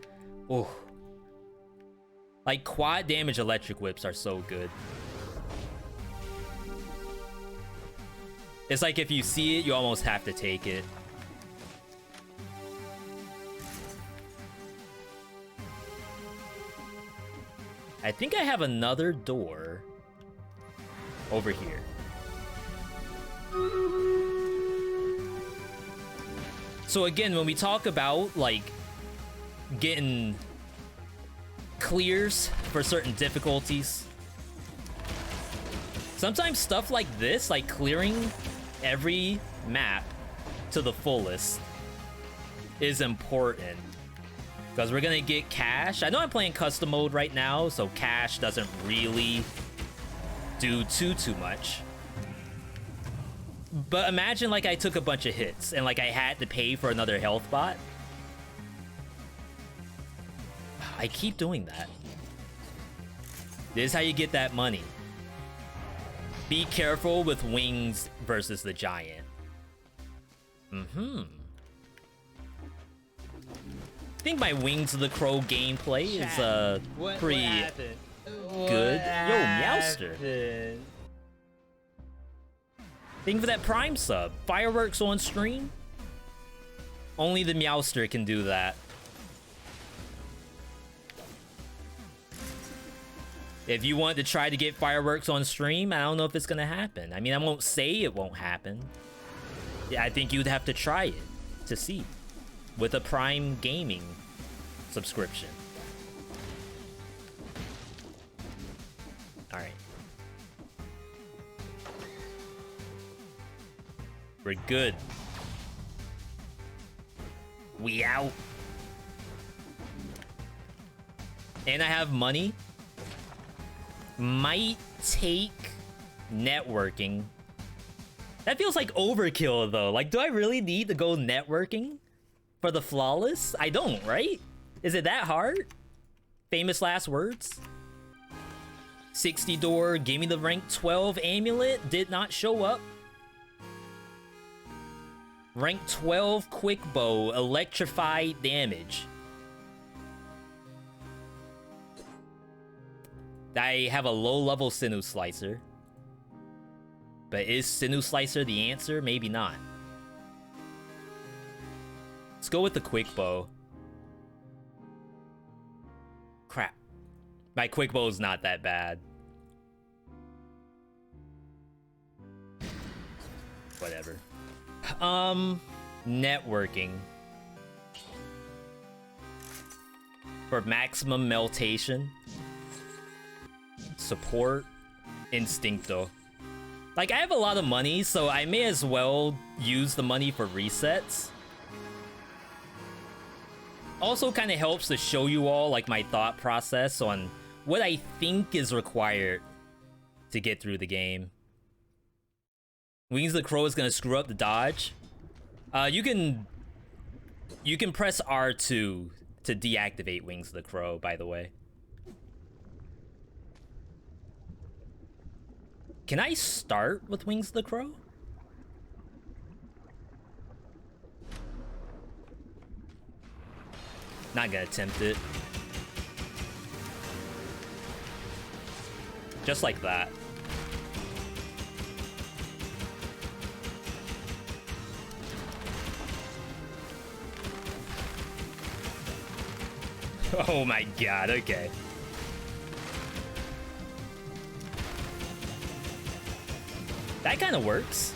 Oh. Like, quad damage electric whips are so good. It's like if you see it, you almost have to take it. I think I have another door over here. So again, when we talk about, like, getting clears for certain difficulties, sometimes stuff like this, like clearing every map to the fullest, is important. Because we're gonna get cash. I know I'm playing custom mode right now, so cash doesn't really do too much. But imagine like I took a bunch of hits and like I had to pay for another health bot. I keep doing that. This is how you get that money. Be careful with wings versus the giant. I think my Wings of the Crow gameplay is pretty good. Yo, Meowster. Thank you for that Prime sub. Fireworks on stream? Only the Meowster can do that. If you want to try to get fireworks on stream, I don't know if it's gonna happen. I mean, I won't say it won't happen. Yeah, I think you'd have to try it to see. With a Prime Gaming subscription. Alright. We're good. We out. And I have money. Might take networking. That feels like overkill, though. Like, do I really need to go networking for the flawless? I don't, right? Is it that hard? Famous last words? 60 door, give me the rank 12 amulet. Did not show up. Rank 12 quick bow, electrified damage. I have a low level sinew slicer. But is sinew slicer the answer? Maybe not. Let's go with the quick bow. Crap. My quick bow is not that bad. Whatever. Networking. For maximum meltation. Support. Instincto. Like, I have a lot of money, so I may as well use the money for resets. Also kind of helps to show you all, like, my thought process on what I think is required to get through the game. Wings of the Crow is gonna screw up the dodge. You can press R2 to deactivate Wings of the Crow, by the way. Can I start with Wings of the Crow? Not gonna attempt it. Just like that. Oh my god, okay. That kind of works.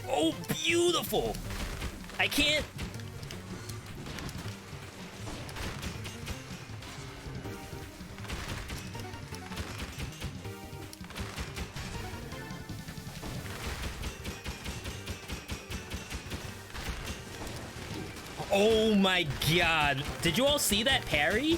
Oh, beautiful! I can't... Oh my god. Did you all see that parry?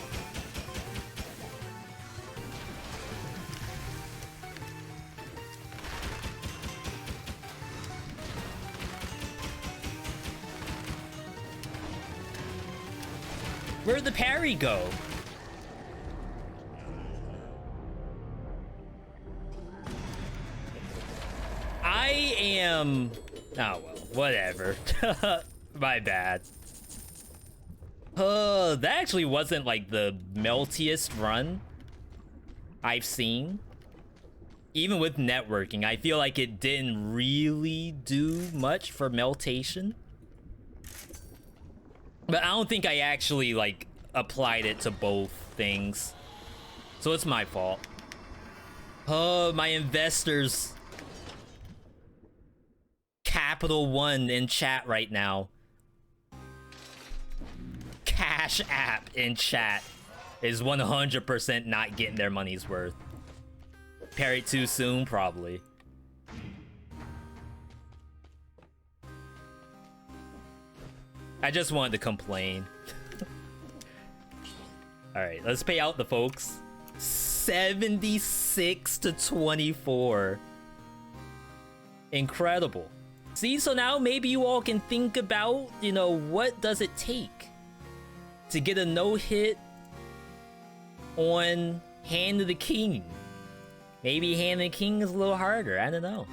Where'd the parry go? I am... Oh, well, whatever. My bad. That actually wasn't, like, the meltiest run I've seen. Even with networking, I feel like it didn't really do much for meltation. But I don't think I actually, like, applied it to both things. So it's my fault. Oh, my investors. Capital One in chat right now. Cash App in chat is 100% not getting their money's worth. Parry too soon, probably. I just wanted to complain. Alright, let's pay out the folks. 76 to 24. Incredible. See, so now maybe you all can think about, you know, what does it take to get a no-hit on Hand of the King? Maybe Hand of the King is a little harder, I don't know.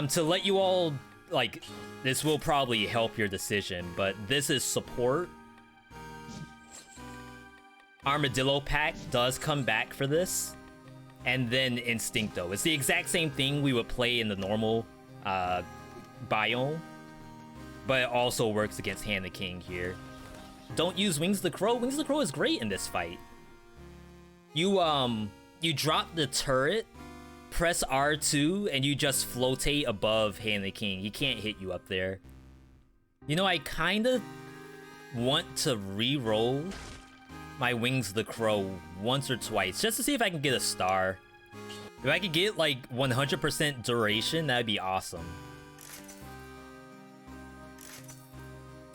To let you all, like, this will probably help your decision, but this is support. Armadillo Pack does come back for this. And then Instincto. It's the exact same thing we would play in the normal biome, but it also works against Hand of the King here. Don't use Wings of the Crow. Wings of the Crow is great in this fight. You drop the turret, press R2, and you just flotate above Hand of the King. He can't hit you up there. You know, I kind of want to re-roll my Wings of the Crow once or twice, just to see if I can get a star. If I could get, like, 100% duration, that'd be awesome.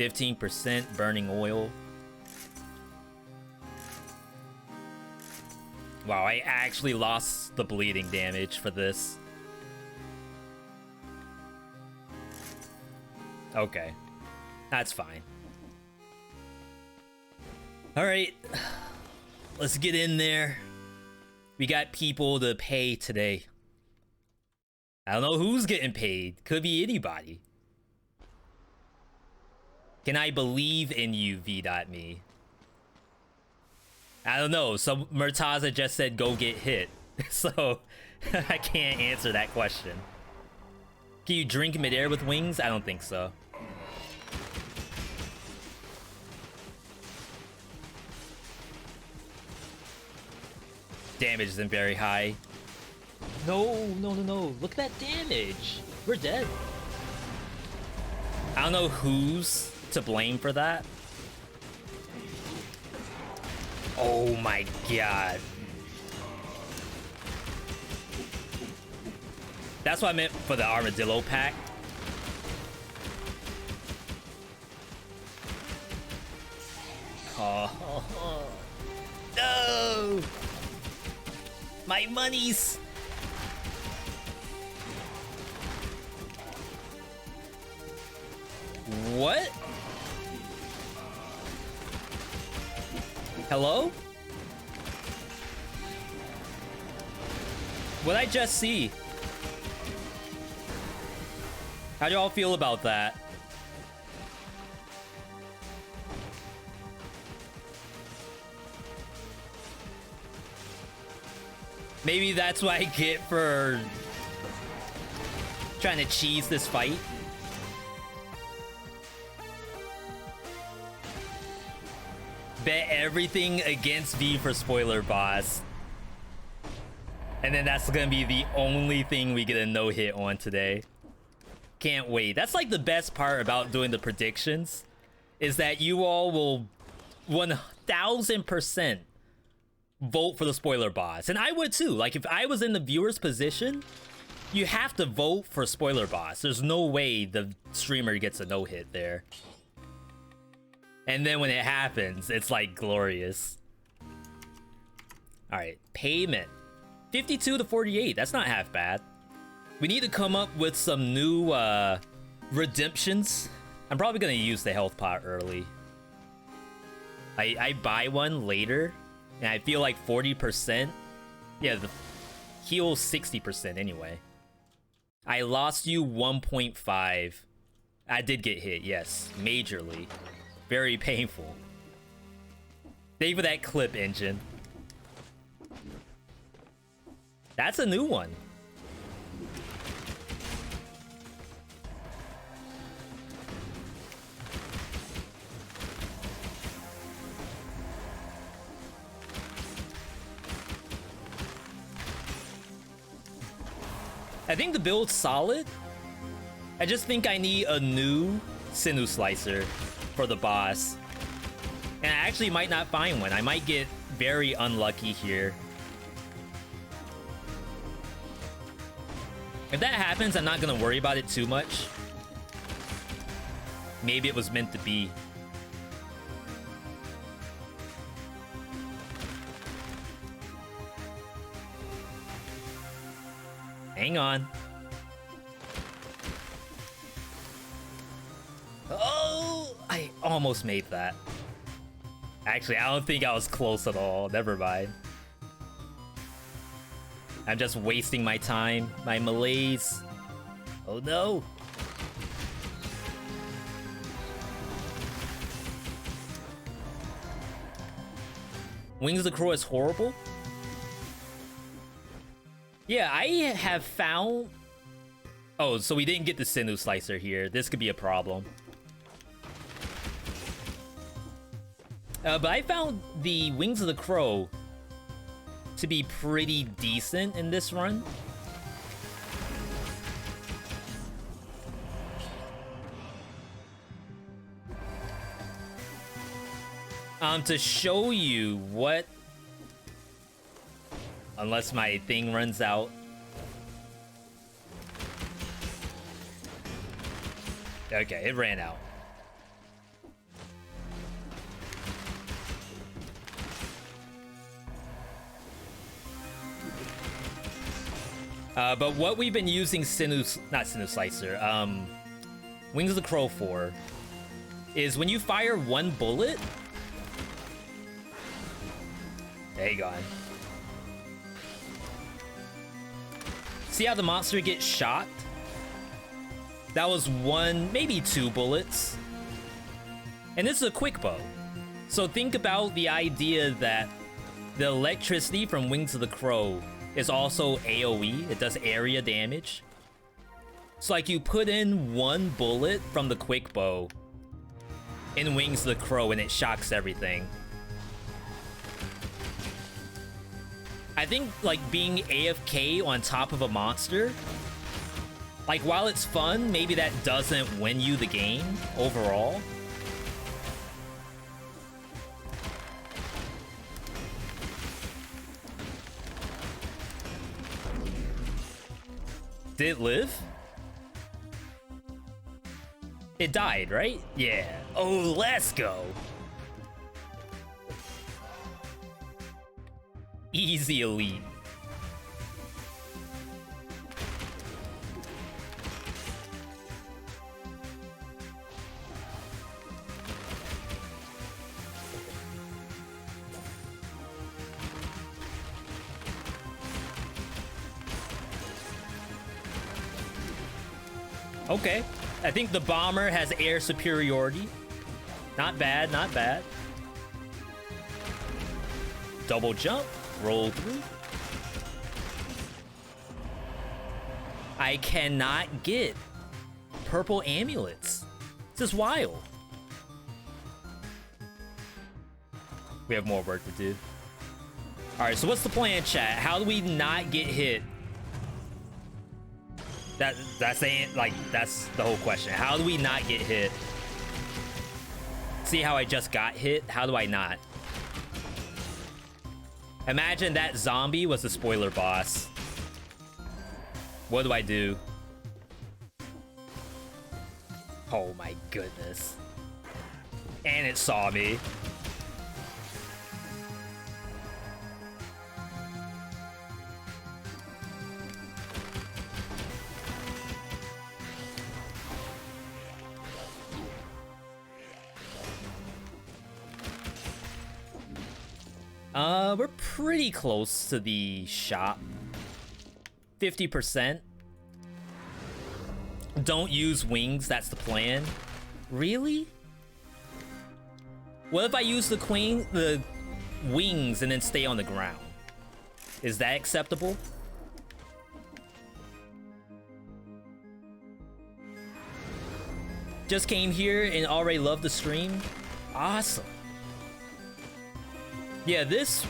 15% burning oil. Wow, I actually lost the bleeding damage for this. Okay. That's fine. Alright. Let's get in there. We got people to pay today. I don't know who's getting paid. Could be anybody. Can I believe in you, Veedotme? I don't know. Some Murtaza just said go get hit. So I can't answer that question. Can you drink midair with wings? I don't think so. Damage isn't very high. No, no, no, no. Look at that damage. We're dead. I don't know who's to blame for that. Oh my god. That's what I meant for the armadillo pack. Oh. No! My monies! What? Hello? What'd I just see? How do y'all feel about that? Maybe that's what I get for trying to cheese this fight. Bet everything against V for spoiler boss. And then that's gonna be the only thing we get a no-hit on today. Can't wait. That's like the best part about doing the predictions, is that you all will 1000% vote for the spoiler boss. And I would too. Like, if I was in the viewer's position, you have to vote for spoiler boss. There's no way the streamer gets a no-hit there. And then when it happens, it's like glorious. All right, payment. 52 to 48. That's not half bad. We need to come up with some new redemptions. I'm probably gonna use the health pot early. I buy one later, and I feel like 40%. Yeah, the heal 60% anyway. I lost you 1.5. I did get hit, yes, majorly. Very painful. Thank you for that clip, engine. That's a new one. I think the build's solid. I just think I need a new sinew slicer for the boss. And I actually might not find one. I might get very unlucky here. If that happens, I'm not gonna worry about it too much. Maybe it was meant to be. Hang on. Oh, I almost made that. Actually, I don't think I was close at all. Never mind. I'm just wasting my time. My Malaise. Oh no. Wings of the Crow is horrible? Yeah, I have found... Oh, so we didn't get the sinew slicer here. This could be a problem. But I found the Wings of the Crow to be pretty decent in this run. To show you what... Unless my thing runs out. Okay, it ran out. But what we've been using not sinew slicer, Wings of the Crow for is when you fire one bullet. There you go. See how the monster gets shocked? That was one, maybe two bullets. And this is a quick bow. So think about the idea that the electricity from Wings of the Crow is also AoE. It does area damage. So like you put in one bullet from the quick bow in Wings of the Crow and it shocks everything. I think like being AFK on top of a monster Like, while it's fun, maybe that doesn't win you the game overall. Did it live? It died, right? Yeah. Oh, let's go. Easy elite. Okay. I think the bomber has air superiority. Not bad, not bad. Double jump, roll through. I cannot get purple amulets. This is wild. We have more work to do. All right, so what's the plan, chat? How do we not get hit? That's the whole question. How do we not get hit? See how I just got hit? How do I not? Imagine that zombie was the spoiler boss. What do I do? Oh my goodness. And it saw me. We're pretty close to the shop. 50%. Don't use wings, that's the plan. Really? What if I use the wings and then stay on the ground? Is that acceptable? Just came here and already loved the stream. Awesome. Yeah,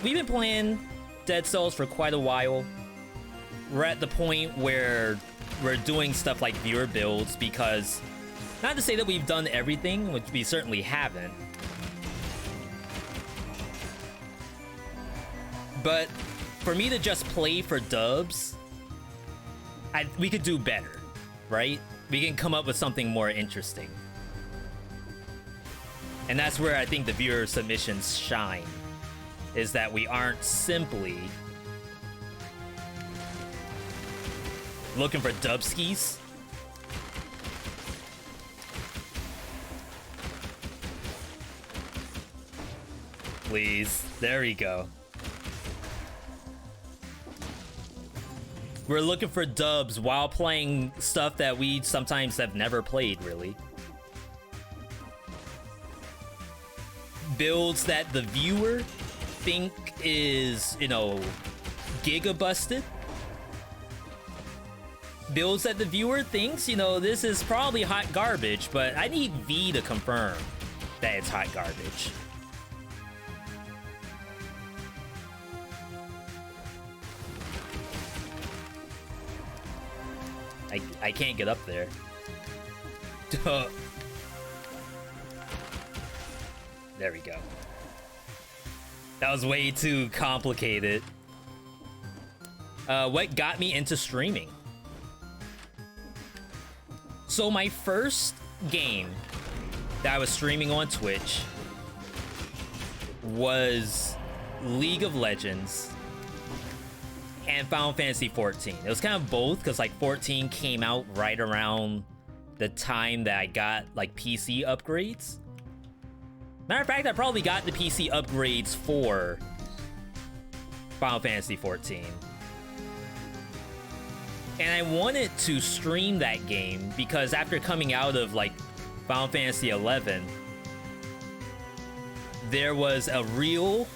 we've been playing Dead Cells for quite a while. We're at the point where we're doing stuff like viewer builds because, not to say that we've done everything, which we certainly haven't, but for me to just play for dubs, we could do better, right? We can come up with something more interesting. And that's where I think the viewer submissions shine. Is that we aren't simply looking for dubskis. Please, there we go. We're looking for dubs while playing stuff that we sometimes have never played, really. Builds that the viewer think is, you know, giga busted. Builds that the viewer thinks, you know, this is probably hot garbage, but I need V to confirm that it's hot garbage. I can't get up there. There we go. That was way too complicated. What got me into streaming? So my first game that I was streaming on Twitch was League of Legends and Final Fantasy 14. It was kind of both because like 14 came out right around the time that I got like PC upgrades. Matter of fact, I probably got the PC upgrades for Final Fantasy 14. And I wanted to stream that game because after coming out of like Final Fantasy 11, there was a real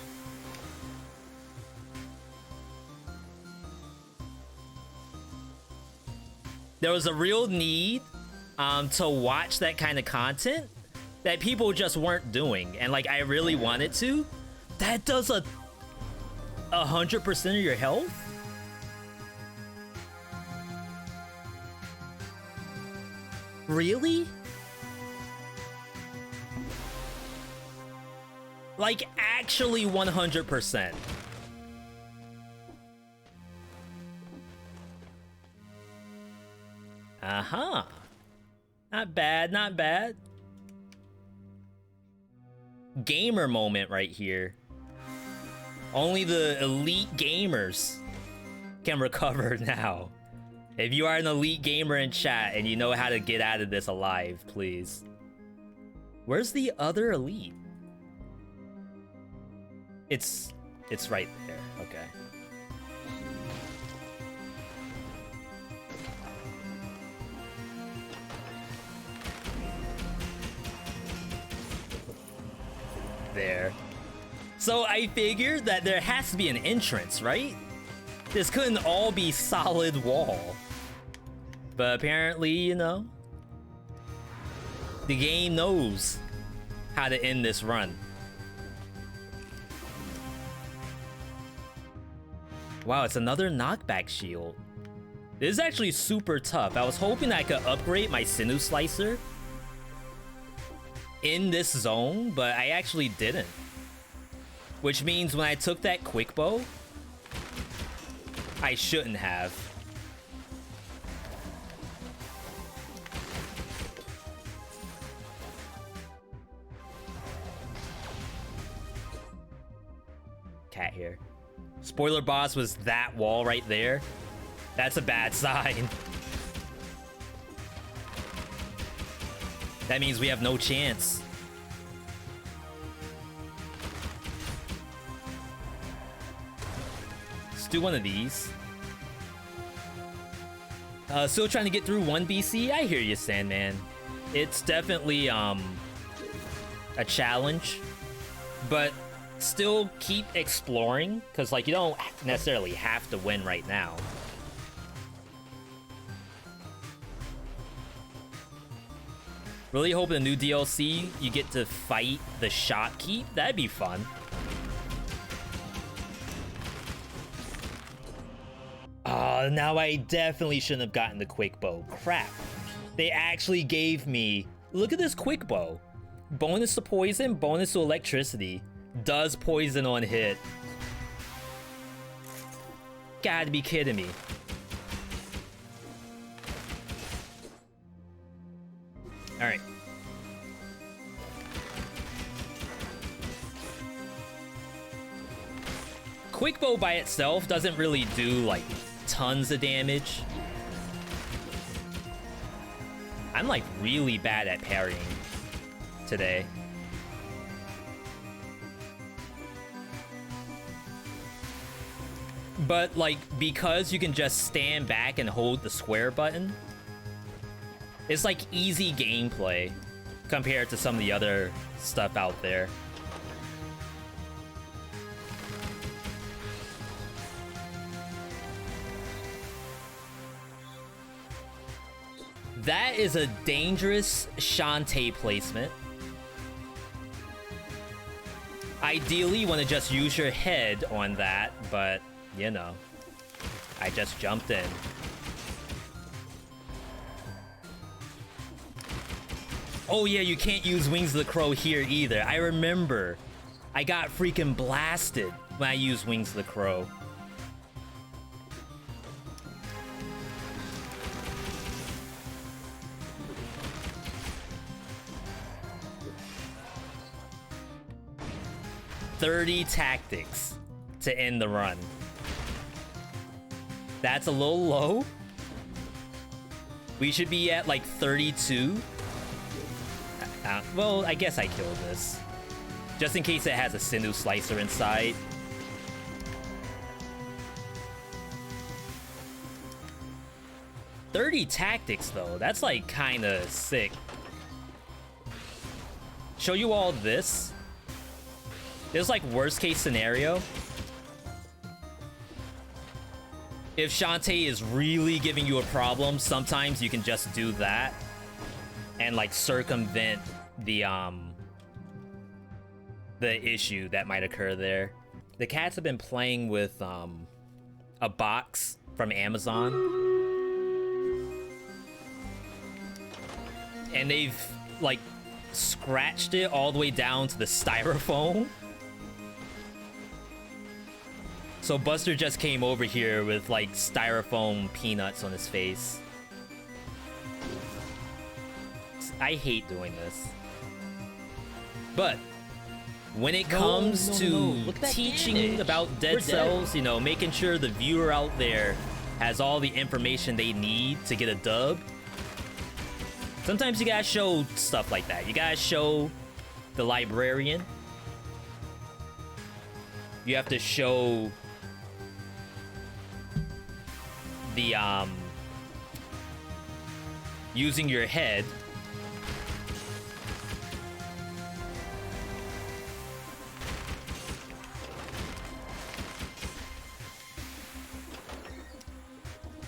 need to watch that kind of content that people just weren't doing, and like I really wanted to. That does 100% of your health. Really? Like, actually 100%. Uh-huh. Not bad, not bad. Gamer moment right here. Only the elite gamers can recover now. If you are an elite gamer in chat and you know how to get out of this alive, please. Where's the other elite? It's right there. Okay. There. So I figured that there has to be an entrance, right? This couldn't all be solid wall. But apparently, you know, the game knows how to end this run. Wow, it's another knockback shield. This is actually super tough. I was hoping I could upgrade my sinew slicer in this zone, but I actually didn't. Which means when I took that quick bow, I shouldn't have. Cat here. Spoiler boss was that wall right there. That's a bad sign. That means we have no chance. Let's do one of these. Still trying to get through 1 BC? I hear you, Sandman. It's definitely a challenge, but still keep exploring, because like you don't necessarily have to win right now. Really hoping the new DLC you get to fight the shopkeep. That'd be fun. Oh, now I definitely shouldn't have gotten the quick bow. Crap. They actually gave me... Look at this quick bow. Bonus to poison, bonus to electricity. Does poison on hit. Gotta be kidding me. Alright. Quick bow by itself doesn't really do like tons of damage. I'm like really bad at parrying today. But like, because you can just stand back and hold the square button, it's like easy gameplay compared to some of the other stuff out there. That is a dangerous Shantae placement. Ideally, you want to just use your head on that, but, you know, I just jumped in. Oh yeah, you can't use Wings of the Crow here either. I remember. I got freaking blasted when I used Wings of the Crow. "30 tactics to end the run." That's a little low. We should be at like 32. Well, I guess I killed this. Just in case it has a sinew slicer inside. "30 tactics though, that's like kinda sick. Show you all this. This is like worst case scenario. If Shantae is really giving you a problem, sometimes you can just do that and like circumvent the issue that might occur there. The cats have been playing with a box from Amazon. and they've like scratched it all the way down to the styrofoam. So Buster just came over here with like styrofoam peanuts on his face. I hate doing this. But when it comes to teaching about dead cells, you know, making sure the viewer out there has all the information they need to get a dub, sometimes you gotta show stuff like that. You gotta show the librarian. You have to show the using your head.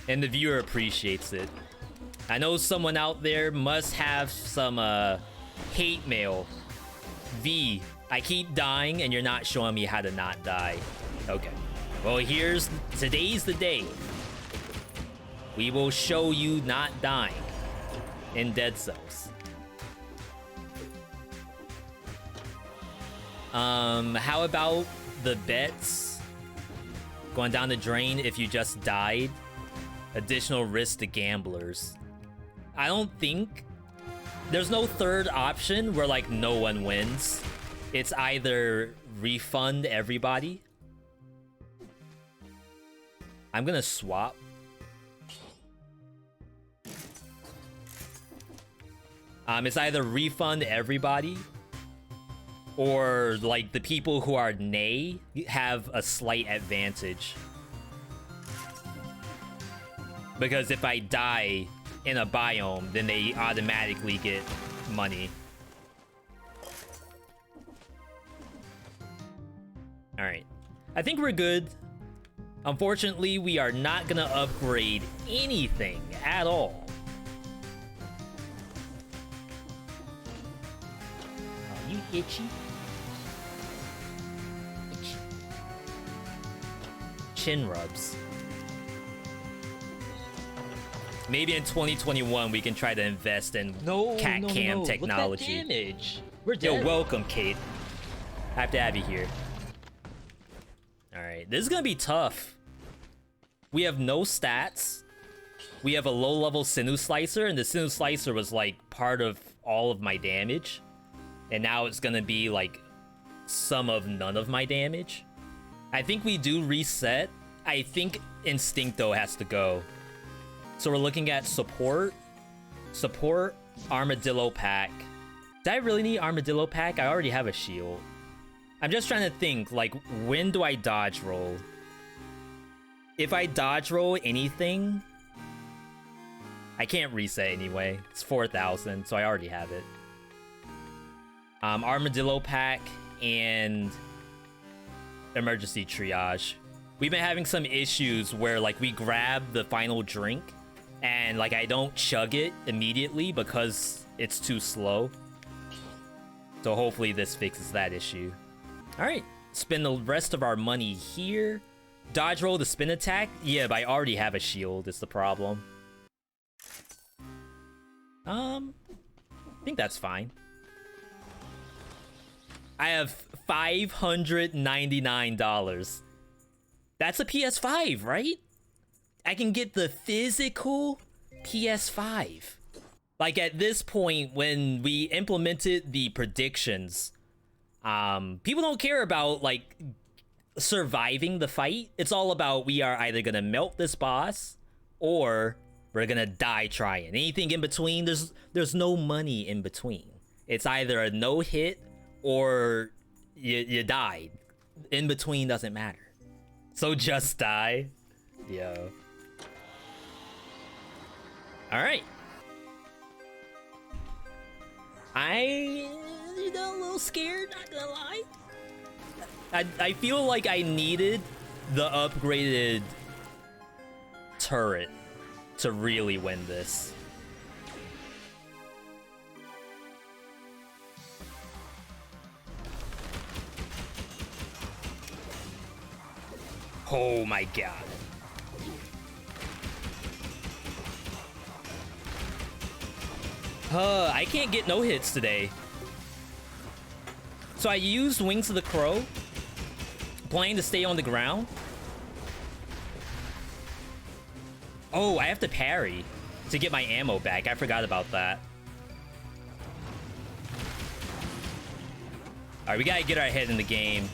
And the viewer appreciates it. I know someone out there must have some hate mail. V, I keep dying and you're not showing me how to not die. Okay. Well, today's the day. We will show you not dying in Dead Cells. How about the bets going down the drain if you just died? Additional risk to gamblers. I don't think there's no third option where like no one wins. It's either refund everybody. I'm gonna swap. It's either refund everybody or like the people who are nay have a slight advantage. Because if I die in a biome, then they automatically get money. Alright. I think we're good. Unfortunately, we are not gonna upgrade anything at all. Oh, you itchy? Itchy. Chin rubs. Maybe in 2021 we can try to invest in cat cam technology. Look at that damage. We're dead. Yo, welcome, Kate. I have to have you here. Alright, this is gonna be tough. We have no stats. We have a low-level Sinew Slicer, and the Sinew Slicer was like part of all of my damage. And now it's gonna be like some of none of my damage. I think we do reset. I think Instincto has to go. So we're looking at support, Armadillo Pack. Did I really need Armadillo Pack? I already have a shield. I'm just trying to think, like, when do I dodge roll? If I dodge roll anything, I can't reset anyway. It's 4,000, so I already have it. Armadillo Pack and Emergency Triage. We've been having some issues where, like, we grab the final drink and like I don't chug it immediately because it's too slow. So hopefully this fixes that issue. All right, spend the rest of our money here. Dodge roll the spin attack. Yeah, but I already have a shield is the problem. I think that's fine. I have $599. That's a PS5, right? I can get the physical PS5. Like at this point, when we implemented the predictions, people don't care about like surviving the fight. It's all about we are either gonna melt this boss or we're gonna die trying. Anything in between, there's no money in between. It's either a no hit or you died. In between doesn't matter. So just die. Yo. Alright. A little scared, not gonna lie. I feel like I needed the upgraded turret to really win this. Oh my god. I can't get no hits today. So I used Wings of the Crow, planning to stay on the ground. Oh, I have to parry to get my ammo back. I forgot about that. Alright, we gotta get our head in the game.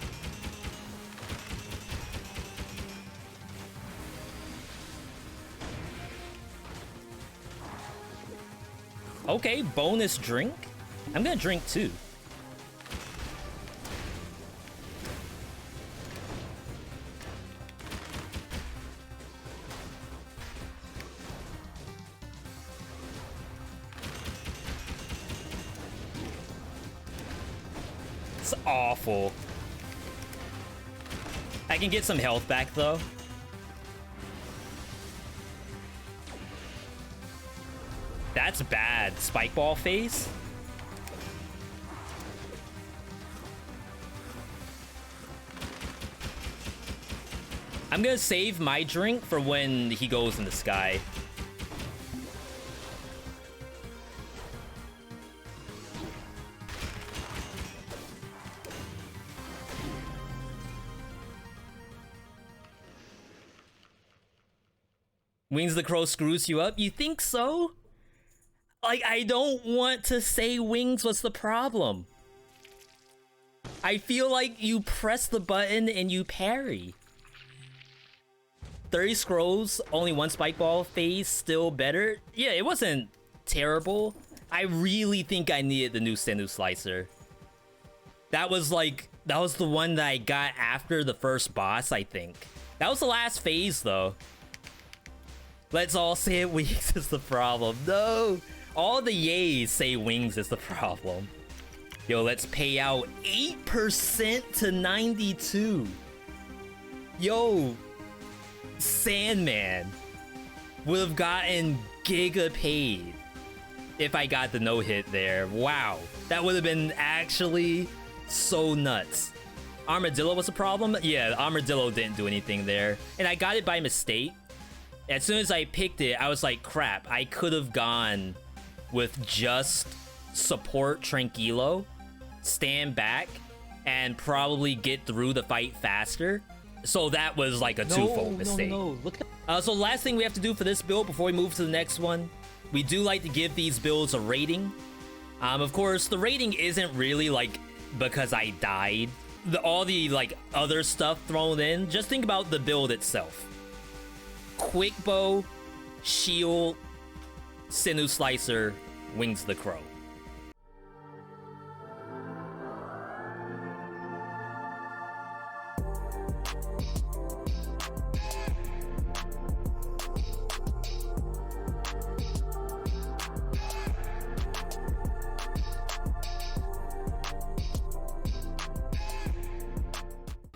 Okay, bonus drink. I'm gonna drink too. It's awful. I can get some health back though. That's bad. Spike ball face. I'm gonna save my drink for when he goes in the sky. Wings of the Crow screws you up? You think so? Like, I don't want to say Wings was the problem. I feel like you press the button and you parry. 30 scrolls, only one spike ball phase, still better. Yeah, it wasn't terrible. I really think I needed the new Senu Slicer. That was the one that I got after the first boss, I think. That was the last phase, though. Let's all say it, Wings is the problem. No! All the yays say Wings is the problem. Yo, let's pay out 8% to 92. Yo, Sandman would have gotten giga paid if I got the no-hit there. Wow, that would have been actually so nuts. Armadillo was a problem? Yeah, Armadillo didn't do anything there. And I got it by mistake. As soon as I picked it, I was like, crap, I could have gone with just support Tranquilo, stand back, and probably get through the fight faster. So that was like a twofold mistake. No. Look at So last thing we have to do for this build before we move to the next one, we do like to give these builds a rating. Of course, the rating isn't really like because I died. All the like other stuff thrown in, just think about the build itself. Quick bow, shield, Senu Slicer, Wings the Crow.